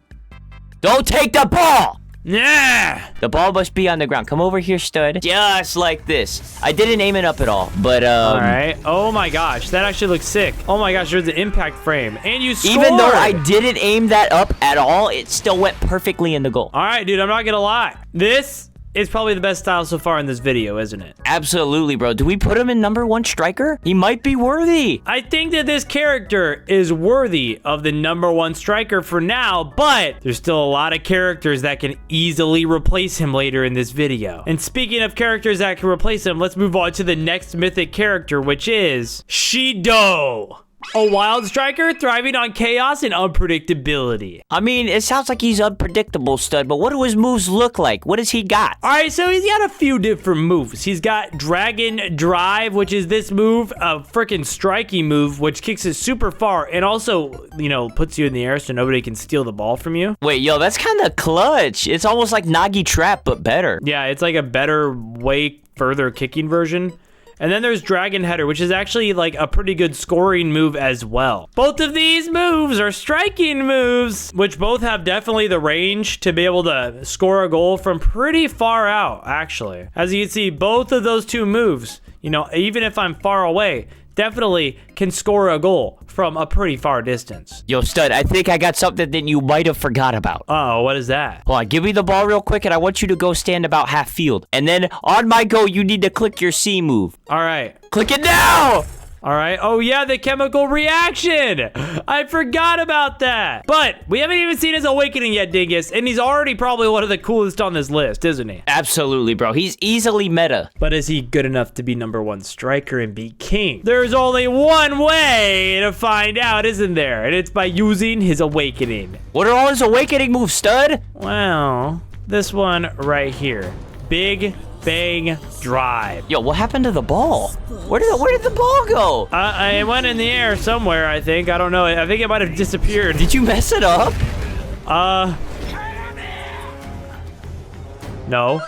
Don't take the ball! Yeah! The ball must be on the ground. Come over here, Stud. Just like this. I didn't aim it up at all, but all right. Oh my gosh, that actually looks sick. Oh my gosh, there's an impact frame. And you scored! Even though I didn't aim that up at all, it still went perfectly in the goal. All right, dude, I'm not gonna lie. This is probably the best style so far in this video, isn't it? Absolutely, bro. Do we put him in #1 striker? He might be worthy. I think that this character is worthy of the #1 striker for now, but there's still a lot of characters that can easily replace him later in this video. And speaking of characters that can replace him, let's move on to the next mythic character, which is Shido. A wild striker thriving on chaos and unpredictability. I mean, it sounds like he's unpredictable, Stud, but what do his moves look like? What does he got? All right, so he's got a few different moves. He's got Dragon Drive, which is this move, a freaking striking move, which kicks it super far and also, you know, puts you in the air so nobody can steal the ball from you. Wait, yo, that's kind of clutch. It's almost like Nagi Trap, but better. Yeah, it's like a better, way further kicking version. And then there's Dragon Header, which is actually like a pretty good scoring move as well. Both of these moves are striking moves, which both have definitely the range to be able to score a goal from pretty far out, actually. As you can see, both of those two moves, you know, even if I'm far away, definitely can score a goal from a pretty far distance. Yo, stud, I think I got something that you might have forgot about. Oh, what is that? Hold on, give me the ball real quick, and I want you to go stand about half field. And then on my go, you need to click your C move. All right. Click it now! All right. Oh, yeah, the chemical reaction. I forgot about that. But we haven't even seen his awakening yet, Dingus. And he's already probably one of the coolest on this list, isn't he? Absolutely, bro. He's easily meta. But is he good enough to be #1 striker and be king? There's only one way to find out, isn't there? And it's by using his awakening. What are all his awakening moves, stud? Well, this one right here. Big Bang Drive. Yo, what happened to the ball? Where did the ball go? It went in the air somewhere, I think. I don't know. I think it might have disappeared. Did you mess it up? No.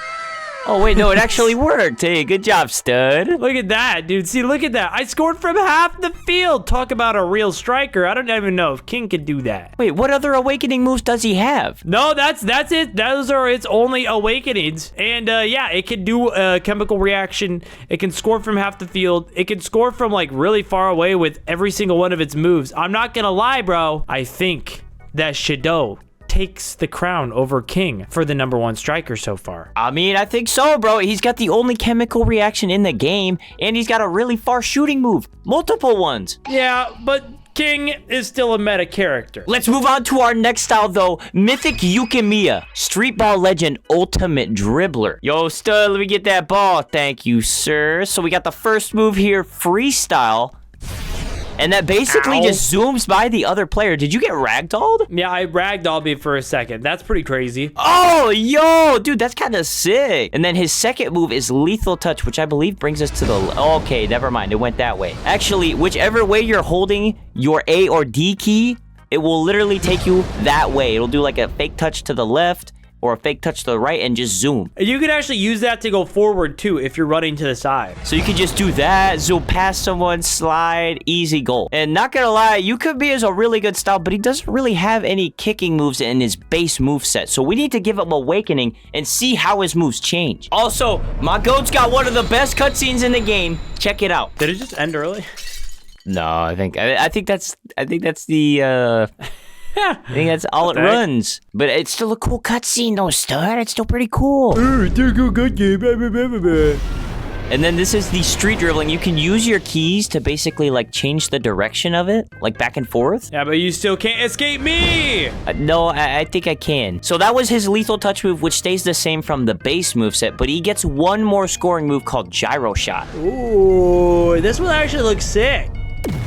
Oh, wait, no, it actually worked. Hey, good job, stud. Look at that, dude. See, look at that. I scored from half the field. Talk about a real striker. I don't even know if King could do that. Wait, what other awakening moves does he have? No, that's it. Those are its only awakenings. And yeah, it can do a chemical reaction. It can score from half the field. It can score from like really far away with every single one of its moves. I'm not gonna lie, bro. I think that Shido takes the crown over King for the #1 striker so far. I mean, I think so, bro. He's got the only chemical reaction in the game, and he's got a really far shooting move. Multiple ones. Yeah, but King is still a meta character. Let's move on to our next style, though. Mythic Yuki, Street Ball Legend Ultimate Dribbler. Yo, stud, let me get that ball. Thank you, sir. So we got the first move here, Freestyle. And that basically just zooms by the other player. Did you get ragdolled? Yeah, I ragdolled me for a second. That's pretty crazy. Oh, yo, dude, that's kind of sick. And then his second move is Lethal Touch, which I believe brings us to the... Okay, never mind. It went that way. Actually, whichever way you're holding your A or D key, it will literally take you that way. It'll do like a fake touch to the left or a fake touch to the right and just zoom. You can actually use that to go forward too if you're running to the side. So you can just do that, zoom past someone, slide, easy goal. And not gonna lie, Yuki is a really good style, but he doesn't really have any kicking moves in his base moveset. So we need to give him Awakening and see how his moves change. Also, my goat's got one of the best cutscenes in the game. Check it out. Did it just end early? No, I think that's the I think that's all it runs. But it's still a cool cutscene though, stud. It's still pretty cool. Good game. And then this is the street dribbling. You can use your keys to basically like change the direction of it, like back and forth. Yeah, but you still can't escape me. No, I think I can. So that was his Lethal Touch move, which stays the same from the base moveset, but he gets one more scoring move called Gyro Shot. Ooh, this one actually looks sick.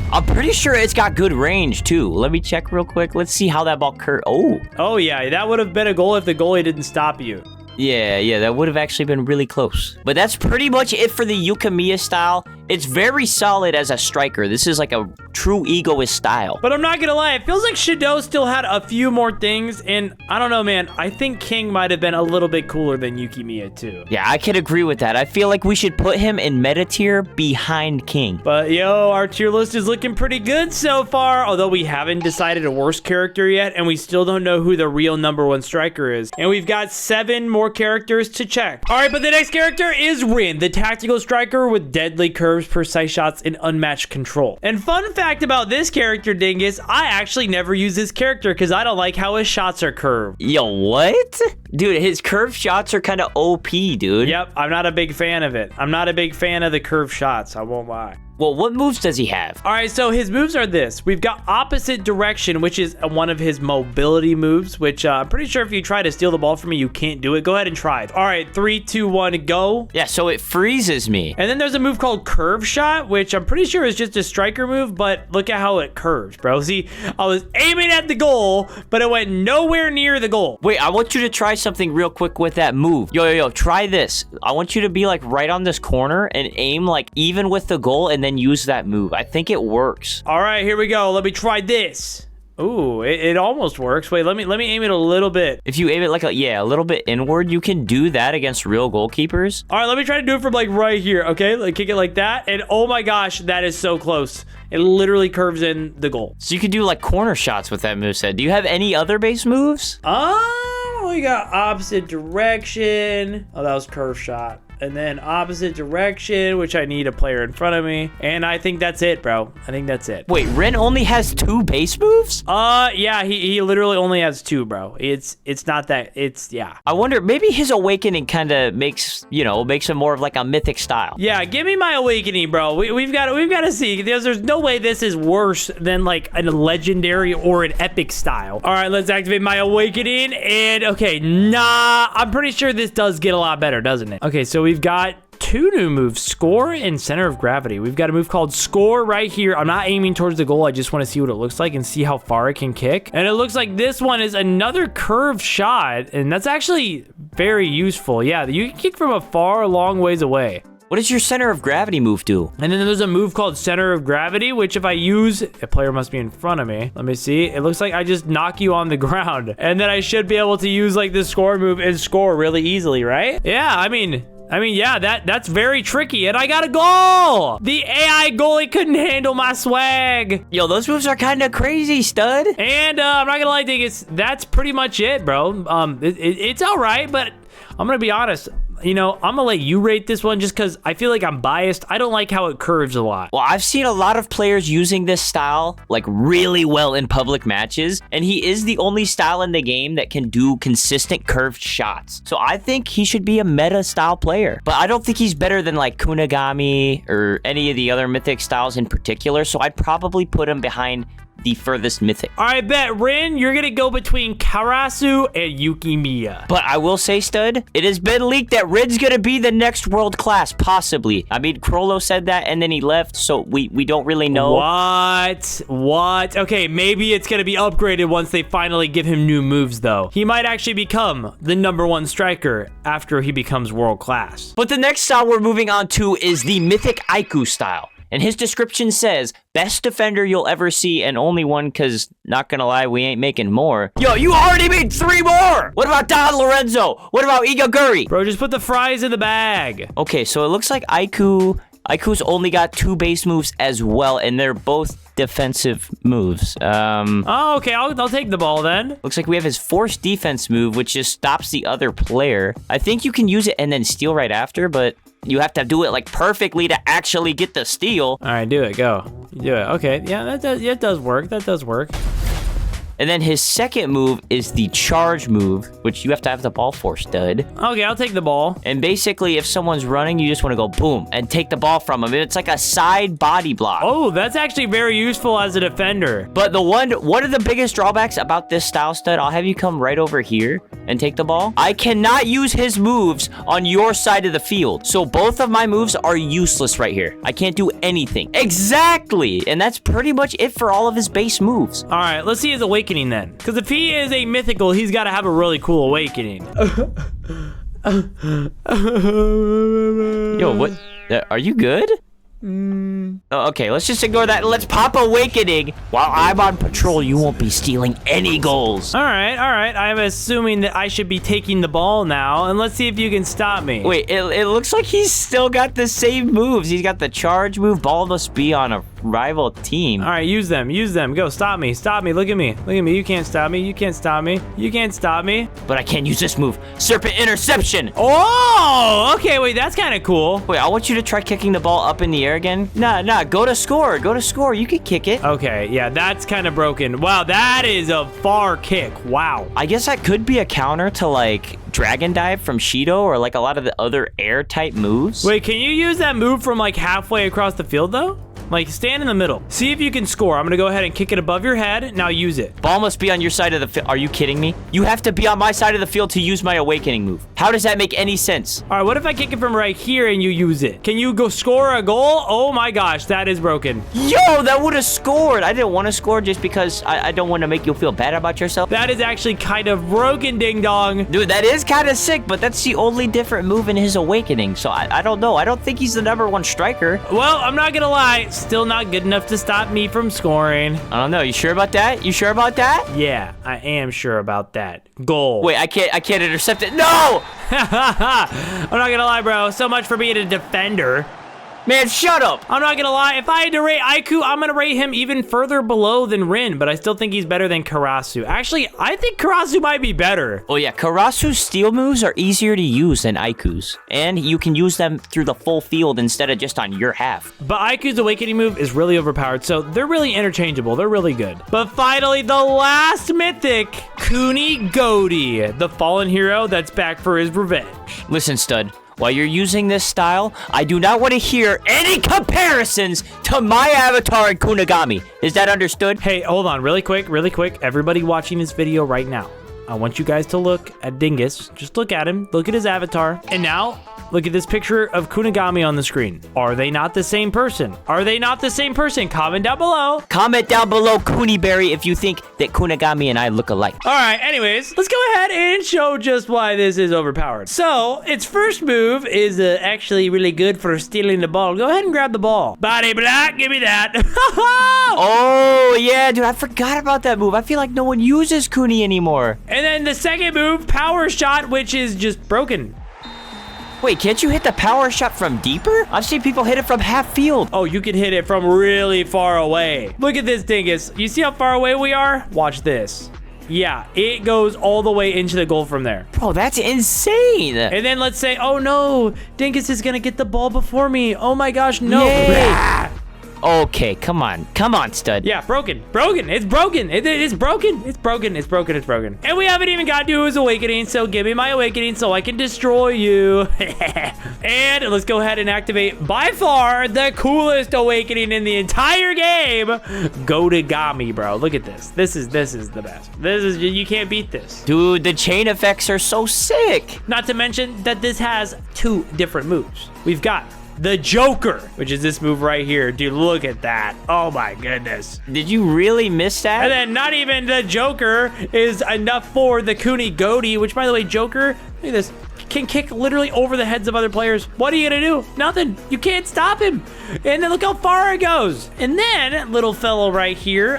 I'm pretty sure it's got good range, too. Let me check real quick. Let's see how that ball Oh, yeah, that would have been a goal if the goalie didn't stop you. Yeah, that would have actually been really close. But that's pretty much it for the Yuki style. It's very solid as a striker. This is like a true egoist style. But I'm not gonna lie, it feels like Shido still had a few more things, and I don't know, man. I think King might have been a little bit cooler than Yuki too. Yeah, I can agree with that. I feel like we should put him in meta tier behind King. But yo, our tier list is looking pretty good so far, although we haven't decided a worst character yet, and we still don't know who the real #1 striker is. And we've got 7 more characters to check. All right, but the next character is Rin, the tactical striker with deadly curves, precise shots, and unmatched control. And fun fact about this character, Dingus, I actually never use this character because I don't like how his shots are curved. Yo, what? Dude, his curved shots are kind of OP, dude. Yep, I'm not a big fan of it. I'm not a big fan of the curved shots, I won't lie. Well, what moves does he have? All right, so his moves are this. We've got opposite direction, which is one of his mobility moves, which I'm pretty sure if you try to steal the ball from me, you can't do it. Go ahead and try it. All right, 3, 2, 1, go. Yeah, so it freezes me. And then there's a move called curve shot, which I'm pretty sure is just a striker move, but look at how it curves, bro. See, I was aiming at the goal, but it went nowhere near the goal. Wait, I want you to try something real quick with that move. Yo, try this. I want you to be like right on this corner and aim like even with the goal and then use that move. I think it works. All right, here we go. Let me try this. Ooh, it almost works. Wait, let me aim it a little bit. If you aim it like a little bit inward, you can do that against real goalkeepers. All right, let me try to do it from like right here. Okay, like kick it like that. And oh my gosh, that is so close. It literally curves in the goal. So you can do like corner shots with that moveset. Do you have any other base moves? We got opposite direction. Oh, that was curve shot. and then opposite direction, which I need a player in front of me. And I think that's it, bro. I think that's it. Wait, Rin only has 2 base moves? Yeah, he literally only has 2, bro. It's not that, yeah. I wonder, maybe his awakening kind of makes him more of like a mythic style. Yeah, give me my awakening, bro. We've got to see. There's no way this is worse than like a legendary or an epic style. All right, let's activate my awakening. And okay, nah, I'm pretty sure this does get a lot better, doesn't it? Okay, so we've got 2 new moves, Score and Center of Gravity. We've got a move called Score right here. I'm not aiming towards the goal. I just want to see what it looks like and see how far it can kick. And it looks like this one is another curved shot, and that's actually very useful. Yeah, you can kick from a long ways away. What does your Center of Gravity move do? And then there's a move called Center of Gravity, which if I use, a player must be in front of me. Let me see. It looks like I just knock you on the ground. And then I should be able to use like the score move and score really easily, right? Yeah, I mean, yeah, that's very tricky. And I got a goal! The AI goalie couldn't handle my swag. Yo, those moves are kind of crazy, stud. And I'm not gonna lie, that's pretty much it, bro. It's all right, but I'm gonna be honest. I'm gonna let you rate this one just because I feel like I'm biased. I don't like how it curves a lot. Well, I've seen a lot of players using this style like really well in public matches, and he is the only style in the game that can do consistent curved shots. So I think he should be a meta style player, but I don't think he's better than like Kunigami or any of the other mythic styles in particular. So I'd probably put him behind the furthest mythic. All right, bet. Rin, you're gonna go between Karasu and Yuki Miya. But I will say, stud, it has been leaked that Rin's gonna be the next world class, possibly. I mean, Krollo said that and then he left, so we don't really know. What? Okay, maybe it's gonna be upgraded once they finally give him new moves, though. He might actually become the #1 striker after he becomes world class. But the next style we're moving on to is the mythic Aiku style. And his description says, best defender you'll ever see, and only one because, not gonna lie, we ain't making more. Yo, you already made 3 more! What about Lorenzo? What about Euguri? Bro, just put the fries in the bag. Okay, so it looks like Aiku's only got 2 base moves as well, and they're both defensive moves. Oh, okay, I'll take the ball then. Looks like we have his force defense move, which just stops the other player. I think you can use it and then steal right after, but you have to do it like perfectly to actually get the steal. All right, do it, go. You do it. Okay, yeah, that does work. That does work. And then his second move is the charge move, which you have to have the ball for, stud. Okay, I'll take the ball. And basically, if someone's running, you just want to go boom and take the ball from them. It's like a side body block. Oh, that's actually very useful as a defender. But one of the biggest drawbacks about this style, stud, I'll have you come right over here and take the ball. I cannot use his moves on your side of the field. So both of my moves are useless right here. I can't do anything. Exactly. And that's pretty much it for all of his base moves. All right, let's see his awakening then. Because if he is a mythical, he's got to have a really cool awakening. Yo, what? Are you good? Oh, okay, let's just ignore that. Let's pop awakening. While I'm on patrol, you won't be stealing any goals. All right. I'm assuming that I should be taking the ball now, and let's see if you can stop me. Wait, it looks like he's still got the same moves. He's got the charge move. Ball must be on a rival team. All right, use them. Go, stop me. Look at me. You can't stop me. You can't stop me. But I can't use this move. Serpent interception. Oh, okay, wait, that's kind of cool. Wait, I want you to try kicking the ball up in the air again. Nah, go to score. You can kick it. Okay, yeah, that's kind of broken. Wow, that is a far kick. Wow. I guess that could be a counter to like Dragon Dive from Shido or like a lot of the other air type moves. Wait, can you use that move from like halfway across the field though? Like, stand in the middle. See if you can score. I'm gonna go ahead and kick it above your head. Now use it. Ball must be on your side of the field. Are you kidding me? You have to be on my side of the field to use my awakening move. How does that make any sense? All right, what if I kick it from right here and you use it? Can you go score a goal? Oh my gosh, that is broken. Yo, that would have scored. I didn't want to score just because I don't want to make you feel bad about yourself. That is actually kind of broken, ding dong. Dude, that is kind of sick, but that's the only different move in his awakening. So I don't know. I don't think he's the #1 striker. Well, I'm not gonna lie. Still not good enough to stop me from scoring. I don't know. You sure about that? Yeah, I am sure about that. Goal. Wait, I can't intercept it. No! I'm not gonna lie, bro. So much for being a defender. Man, shut up. I'm not gonna lie, if I had to rate Aiku, I'm gonna rate him even further below than Rin, but I still think he's better than Karasu. Actually, I think Karasu might be better. Oh yeah, Karasu's steel moves are easier to use than Aiku's. And you can use them through the full field instead of just on your half. But Aiku's awakening move is really overpowered, so they're really interchangeable. They're really good. But finally, the last mythic, Kunigodi, the fallen hero that's back for his revenge. Listen, stud. While you're using this style, I do not want to hear any comparisons to my avatar in Kunigami. Is that understood? Hey, hold on, really quick. Everybody watching this video right now, I want you guys to look at Dingus. Just look at him, look at his avatar, and now look at this picture of Kunigami on the screen. Are they not the same person? Are they not the same person? Comment down below. Comment down below, Cooneyberry, if you think that Kunigami and I look alike. All right, anyways, let's go ahead and show just why this is overpowered. So, its first move is actually really good for stealing the ball. Go ahead and grab the ball. Body block, give me that. Oh, yeah, dude, I forgot about that move. I feel like no one uses Cooney anymore. And then the second move, power shot, which is just broken. Wait, can't you hit the power shot from deeper? I've seen people hit it from half field. Oh, you can hit it from really far away. Look at this, Dingus. You see how far away we are? Watch this. Yeah, it goes all the way into the goal from there. Bro, that's insane. And then let's say, oh no, Dingus is gonna get the ball before me. Oh my gosh, no. Okay, come on, stud. Yeah, broken. It's broken. It's broken. And we haven't even got to his awakening, so give me my awakening so I can destroy you. And let's go ahead and activate by far the coolest awakening in the entire game. Godagami, bro. Look at this. This is the best. You can't beat this. Dude, the chain effects are so sick. Not to mention that this has 2 different moves. We've got the Joker, which is this move right here. Dude, look at that. Oh my goodness. Did you really miss that? And then not even the Joker is enough for the Kunigodi, which by the way, Joker, look at this, can kick literally over the heads of other players. What are you gonna do? Nothing. You can't stop him. And then look how far it goes. And then little fellow right here,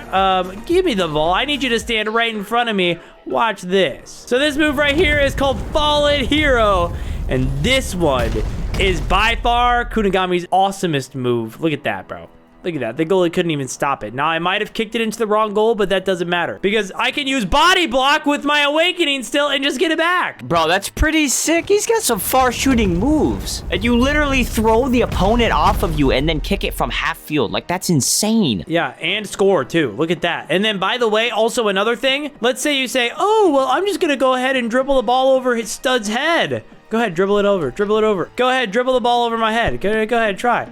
give me the ball. I need you to stand right in front of me. Watch this. So this move right here is called Fallen Hero. And this one is by far Kunigami's awesomest move. Look at that, bro. Look at that. The goalie couldn't even stop it. Now, I might have kicked it into the wrong goal, but that doesn't matter. Because I can use body block with my awakening still and just get it back. Bro, that's pretty sick. He's got some far shooting moves. And you literally throw the opponent off of you and then kick it from half field. Like, that's insane. Yeah, and score too. Look at that. And then, by the way, also another thing. Let's say you say, oh, well, I'm just going to go ahead and dribble the ball over his stud's head. Go ahead, dribble it over. Go ahead, dribble the ball over my head. Go ahead, try.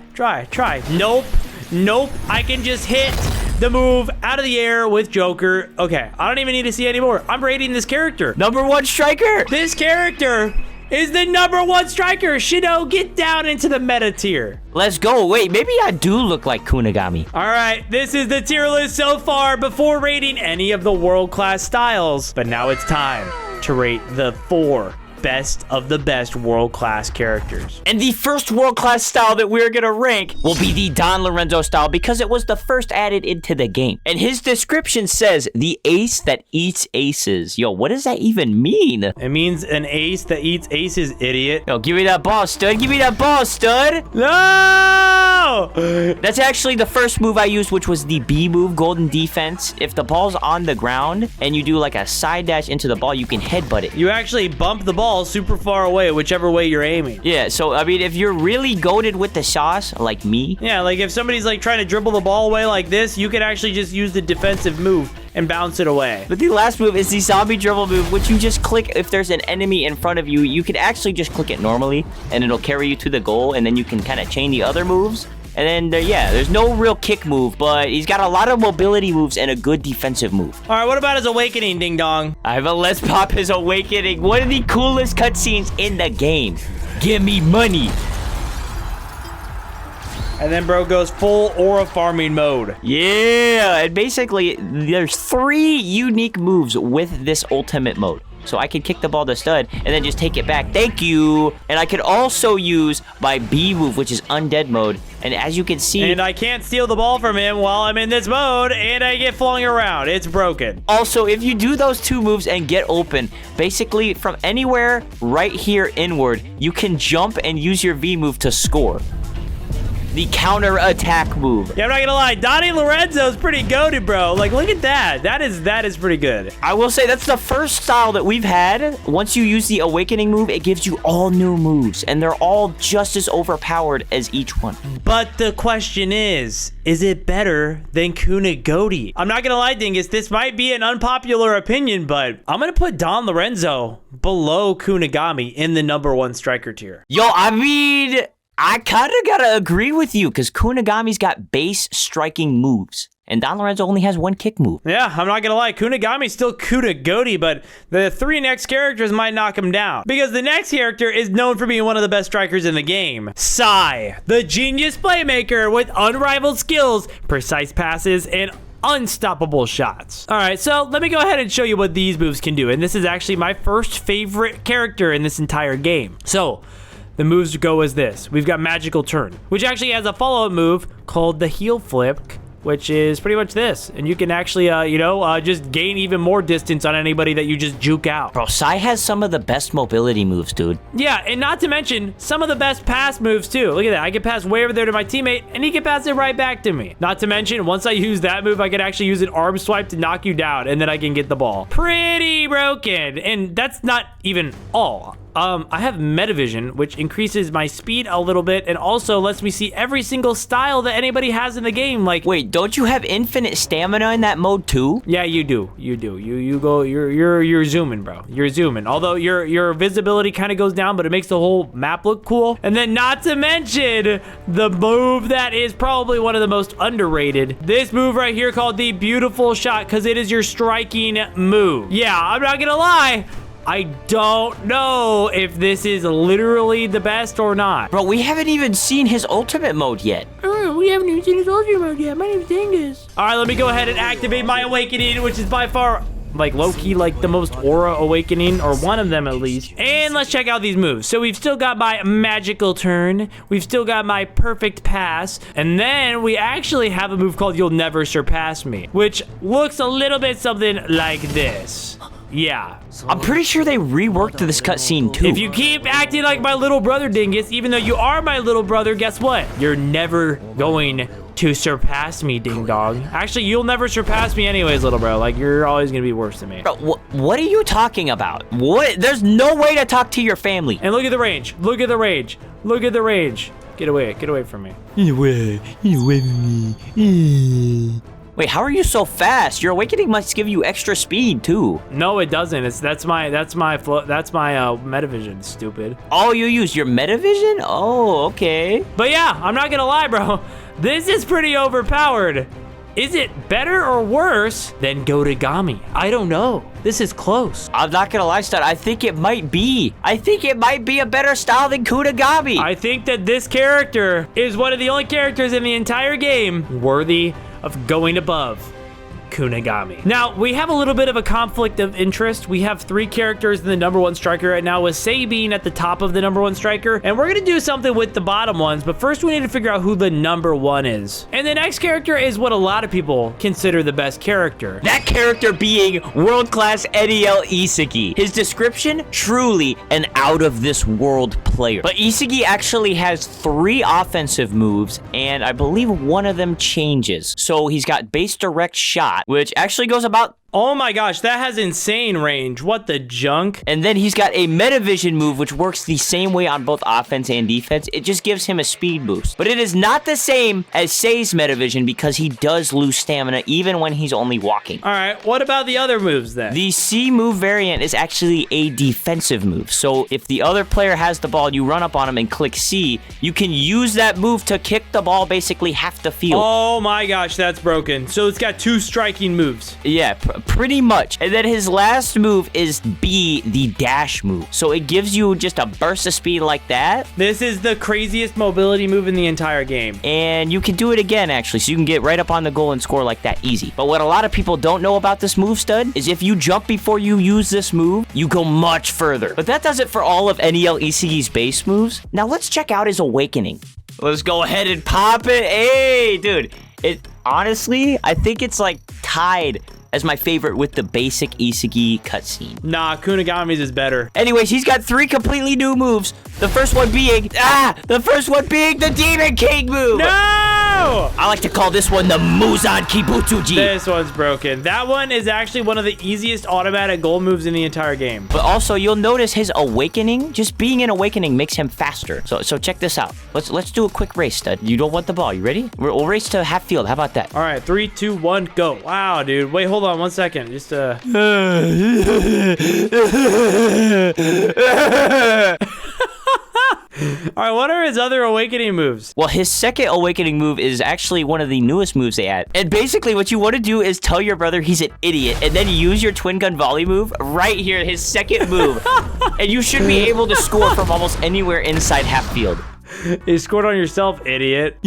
Nope. I can just hit the move out of the air with Joker. Okay, I don't even need to see anymore. I'm rating this character. #1 striker. This character is the #1 striker. Shido, get down into the meta tier. Let's go. Wait, maybe I do look like Kunigami. All right, this is the tier list so far before rating any of the world-class styles. But now it's time to rate the 4 best of the best world-class characters. And the first world-class style that we're gonna rank will be the Don Lorenzo style because it was the first added into the game. And his description says, the ace that eats aces. Yo, what does that even mean? It means an ace that eats aces, idiot. Yo, give me that ball, stud. No! That's actually the first move I used, which was the B move, golden defense. If the ball's on the ground and you do like a side dash into the ball, you can headbutt it. You actually bump the ball super far away, whichever way you're aiming. Yeah, so I mean, if you're really goated with the sauce, like me. Yeah, like if somebody's like trying to dribble the ball away like this, you can actually just use the defensive move and bounce it away. But the last move is the zombie dribble move, which you just click if there's an enemy in front of you. You can actually just click it normally, and it'll carry you to the goal, and then you can kind of chain the other moves. And then, yeah, there's no real kick move, but he's got a lot of mobility moves and a good defensive move. All right, what about his awakening, ding dong? Let's pop his awakening. One of the coolest cutscenes in the game. Give me money. And then bro goes full aura farming mode. Yeah, and basically, there's 3 unique moves with this ultimate mode. So I can kick the ball to stud and then just take it back. Thank you. And I could also use my B move, which is undead mode. And as you can see... And I can't steal the ball from him while I'm in this mode, and I get flung around. It's broken. Also, if you do those 2 moves and get open, basically from anywhere right here inward, you can jump and use your V move to score. the counter attack move. Yeah, I'm not gonna lie. Donnie Lorenzo's pretty goated, bro. Like, look at that. That is pretty good. I will say that's the first style that we've had. Once you use the awakening move, it gives you all new moves, and they're all just as overpowered as each one. But the question is it better than Kunigoti? I'm not gonna lie, Dingus, this might be an unpopular opinion, but I'm gonna put Don Lorenzo below Kunigami in the #1 striker tier. Yo, I mean, I kind of gotta agree with you, because Kunigami's got base striking moves, and Don Lorenzo only has one kick move. Yeah, I'm not gonna lie, Kunigami's still Kunigoti, but the 3 next characters might knock him down. Because the next character is known for being one of the best strikers in the game. Sai, the genius playmaker with unrivaled skills, precise passes, and unstoppable shots. All right, so let me go ahead and show you what these moves can do. And this is actually my first favorite character in this entire game. So the moves go as this. We've got Magical Turn, which actually has a follow-up move called the Heel Flip, which is pretty much this. And you can actually, just gain even more distance on anybody that you just juke out. Bro, Sai has some of the best mobility moves, dude. Yeah, and not to mention some of the best pass moves too. Look at that. I can pass way over there to my teammate, and he can pass it right back to me. Not to mention, once I use that move, I can actually use an arm swipe to knock you down, and then I can get the ball. Pretty broken. And that's not even all. I have Metavision, which increases my speed a little bit and also lets me see every single style that anybody has in the game. Like, wait, don't you have infinite stamina in that mode too? Yeah, you do. You do. You're zooming, bro. You're zooming. Although your visibility kind of goes down, but it makes the whole map look cool. And then not to mention the move that is probably one of the most underrated. This move right here called the Beautiful Shot, because it is your striking move. Yeah, I'm not gonna lie. I don't know if this is literally the best or not. Bro, we haven't even seen his ultimate mode yet. We haven't even seen his ultimate mode yet. My name's Dingus. All right, let me go ahead and activate my awakening, which is by far, like, low-key, like, the most aura awakening, or one of them at least. And let's check out these moves. So we've still got my Magical Turn. We've still got my Perfect Pass. And then we actually have a move called You'll Never Surpass Me, which looks a little bit something like this. Yeah. I'm pretty sure they reworked this cutscene too. If you keep acting like my little brother, Dingus, even though you are my little brother, guess what? You're never going to surpass me, ding dong. Actually, you'll never surpass me anyways, little bro. Like, you're always gonna be worse than me. Bro, what are you talking about? What? There's no way to talk to your family. And look at the range. Look at the range. Look at the range. Get away from me. Get away from me. Wait, how are you so fast? Your awakening must give you extra speed too. No, it doesn't. That's my Metavision, stupid. Oh, you use your Metavision? Oh, okay. But yeah, I'm not gonna lie, bro. This is pretty overpowered. Is it better or worse than Gotigami? I don't know. This is close. I'm not gonna lie, Stud. I think it might be. I think it might be a better style than Kunigami. I think that this character is one of the only characters in the entire game worthy of going above Kunigami. Now, we have a little bit of a conflict of interest. We have 3 characters in the #1 striker right now, with Sei being at the top of the #1 striker, and we're gonna do something with the bottom ones, but first we need to figure out who the #1 is. And the next character is what a lot of people consider the best character. That character being world-class NEL Eizigi. His description, truly an out-of-this-world player. But Eizigi actually has 3 offensive moves, and I believe one of them changes. So he's got base direct shot, which actually goes about... Oh my gosh, that has insane range. What the junk? And then he's got a Metavision move, which works the same way on both offense and defense. It just gives him a speed boost. But it is not the same as Sei's Metavision, because he does lose stamina even when he's only walking. All right, what about the other moves then? The C move variant is actually a defensive move. So if the other player has the ball, you run up on him and click C, you can use that move to kick the ball basically half the field. Oh my gosh, that's broken. So it's got 2 striking moves. Yeah, pretty much. And then his last move is B, the dash move. So it gives you just a burst of speed like that. This is the craziest mobility move in the entire game. And you can do it again, actually. So you can get right up on the goal and score like that easy. But what a lot of people don't know about this move, Stud, is if you jump before you use this move, you go much further. But that does it for all of NEL Eizigi's base moves. Now let's check out his awakening. Let's go ahead and pop it. Hey, dude. Honestly, I think it's like tied as my favorite with the basic Eizigi cutscene. Nah, Kunigami's is better. Anyways, he's got 3 completely new moves. The first one being the Demon King move. No! I like to call this one the Muzan Kibutsuji. This one's broken. That one is actually one of the easiest automatic gold moves in the entire game. But also, you'll notice his awakening, just being in awakening makes him faster. So check this out. Let's do a quick race, stud. You don't want the ball. You ready? We'll race to half field. How about that? All right, 3, 2, 1, go. Wow, dude. Wait, hold on 1 second. Just All right, what are his other awakening moves? Well, his second awakening move is actually one of the newest moves they add. And basically what you want to do is tell your brother he's an idiot and then use your twin gun volley move right here, his second move. And you should be able to score from almost anywhere inside half field. You scored on yourself, idiot.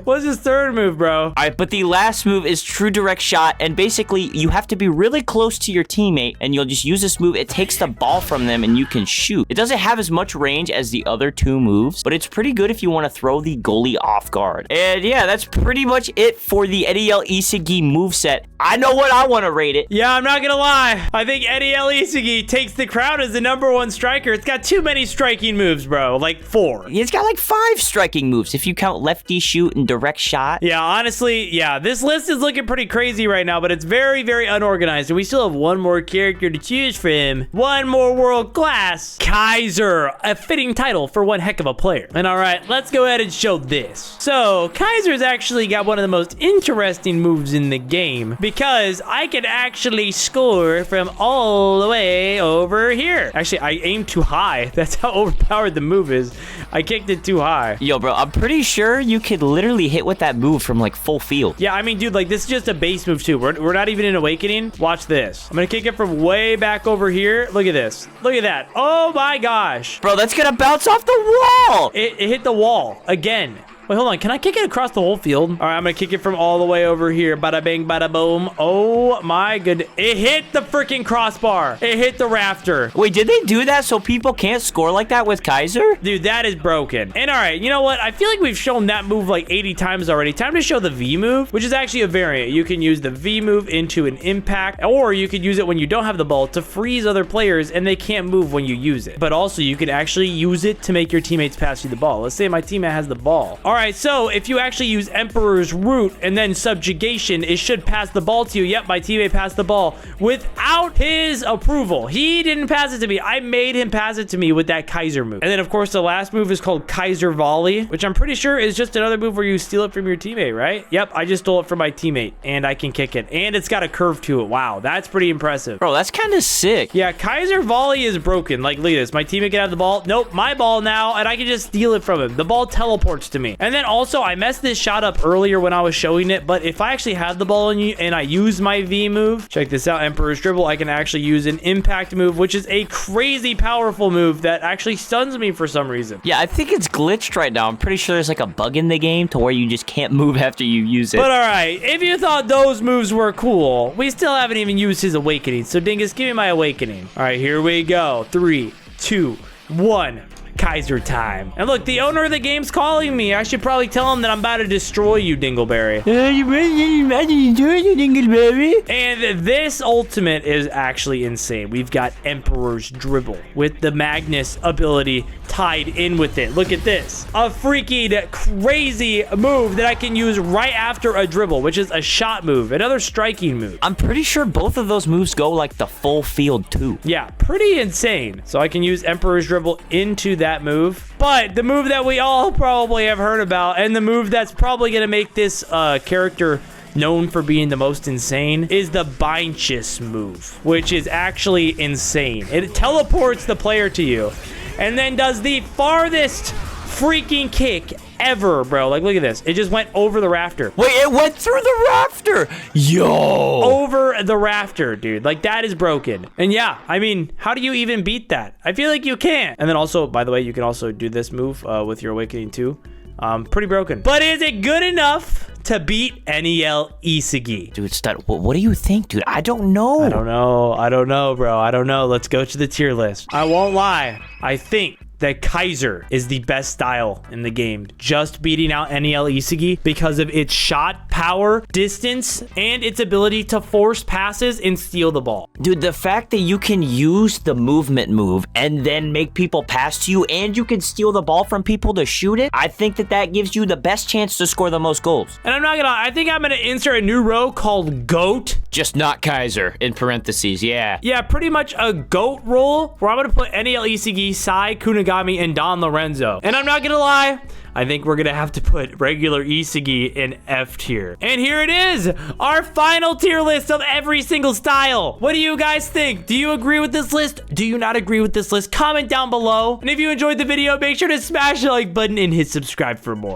What's his third move, bro? All right, but the last move is true direct shot, and basically you have to be really close to your teammate, and you'll just use this move. It takes the ball from them, and you can shoot. It doesn't have as much range as the other 2 moves, but it's pretty good if you want to throw the goalie off guard. And yeah, that's pretty much it for the NEL Eizigi moveset. I know what I want to rate it. Yeah, I'm not gonna lie. I think NEL Eizigi takes the crown as the #1 striker. It's got too many striking moves, bro. Like 4. It's got like 5 striking moves if you count lefty shoot and direct shot. Yeah, honestly, yeah, this list is looking pretty crazy right now, but it's very, very unorganized. And we still have one more character to choose from. One more world class. Kaiser, a fitting title for one heck of a player. And all right, let's go ahead and show this. So Kaiser's actually got one of the most interesting moves in the game because I can actually score from all the way over here. Actually, I aimed too high. That's how overpowered the move is. I kicked it too high. Yo, bro, I'm pretty sure you could literally hit with that move from like full field. Yeah, I mean, dude, like this is just a base move too. We're not even in awakening. Watch this. I'm gonna kick it from way back over here. Look at this. Look at that. Oh my gosh. Bro, that's gonna bounce off the wall. It hit the wall again. Wait, hold on. Can I kick it across the whole field? All right, I'm gonna kick it from all the way over here. Bada bing, bada boom. Oh my goodness. It hit the freaking crossbar. It hit the rafter. Wait, did they do that so people can't score like that with Kaiser? Dude, that is broken. And all right, you know what? I feel like we've shown that move like 80 times already. Time to show the V move, which is actually a variant. You can use the V move into an impact, or you could use it when you don't have the ball to freeze other players and they can't move when you use it. But also, you can actually use it to make your teammates pass you the ball. Let's say my teammate has the ball. All right, so if you actually use Emperor's Root and then Subjugation, it should pass the ball to you. Yep, my teammate passed the ball without his approval. He didn't pass it to me. I made him pass it to me with that Kaiser move. And then, of course, the last move is called Kaiser Volley, which I'm pretty sure is just another move where you steal it from your teammate, right? Yep, I just stole it from my teammate, and I can kick it. And it's got a curve to it. Wow, that's pretty impressive. Bro, that's kind of sick. Yeah, Kaiser Volley is broken. Like, look at this. My teammate can have the ball. Nope, my ball now, and I can just steal it from him. The ball teleports to me. And then also, I messed this shot up earlier when I was showing it, but if I actually have the ball and I use my V move, check this out, Emperor's Dribble, I can actually use an impact move, which is a crazy powerful move that actually stuns me for some reason. Yeah, I think it's glitched right now. I'm pretty sure there's like a bug in the game to where you just can't move after you use it. But all right, if you thought those moves were cool, we still haven't even used his awakening. So Dingus, give me my awakening. All right, here we go. 3, 2, 1. Kaiser time. And look, the owner of the game's calling me. I should probably tell him that I'm about to destroy you, Dingleberry. And this ultimate is actually insane. We've got Emperor's Dribble with the Magnus ability tied in with it. Look at this. A freaking crazy move that I can use right after a dribble, which is a shot move, another striking move. I'm pretty sure both of those moves go like the full field too. Yeah, pretty insane. So I can use Emperor's Dribble into that move. But the move that we all probably have heard about, and the move that's probably going to make this character known for being the most insane, is the Binchus move, which is actually insane. It teleports the player to you and then does the farthest freaking kick ever, bro. Like, look at this. It just went over the rafter. Wait, it went through the rafter. Yo. Over the rafter, dude. Like, that is broken. And yeah, I mean, how do you even beat that? I feel like you can't. And then also, by the way, you can also do this move with your awakening too. Pretty broken. But is it good enough to beat NEL Eizigi? Dude, stud, what do you think, dude? I don't know. I don't know, bro. I don't know. Let's go to the tier list. I won't lie. I think that Kaiser is the best style in the game, just beating out NEL Eizigi because of its shot power, distance, and its ability to force passes and steal the ball. Dude, the fact that you can use the movement move and then make people pass to you and you can steal the ball from people to shoot it, I think that gives you the best chance to score the most goals. And I think I'm gonna insert a new row called GOAT. Just not Kaiser, in parentheses, yeah. Yeah, pretty much a GOAT role where I'm gonna put NEL Eizigi, Sai, Kunigami, and Don Lorenzo. And I'm not gonna lie, I think we're gonna have to put regular Eizigi in F tier. And here it is, our final tier list of every single style. What do you guys think? Do you agree with this list? Do you not agree with this list? Comment down below. And if you enjoyed the video, make sure to smash the like button and hit subscribe for more.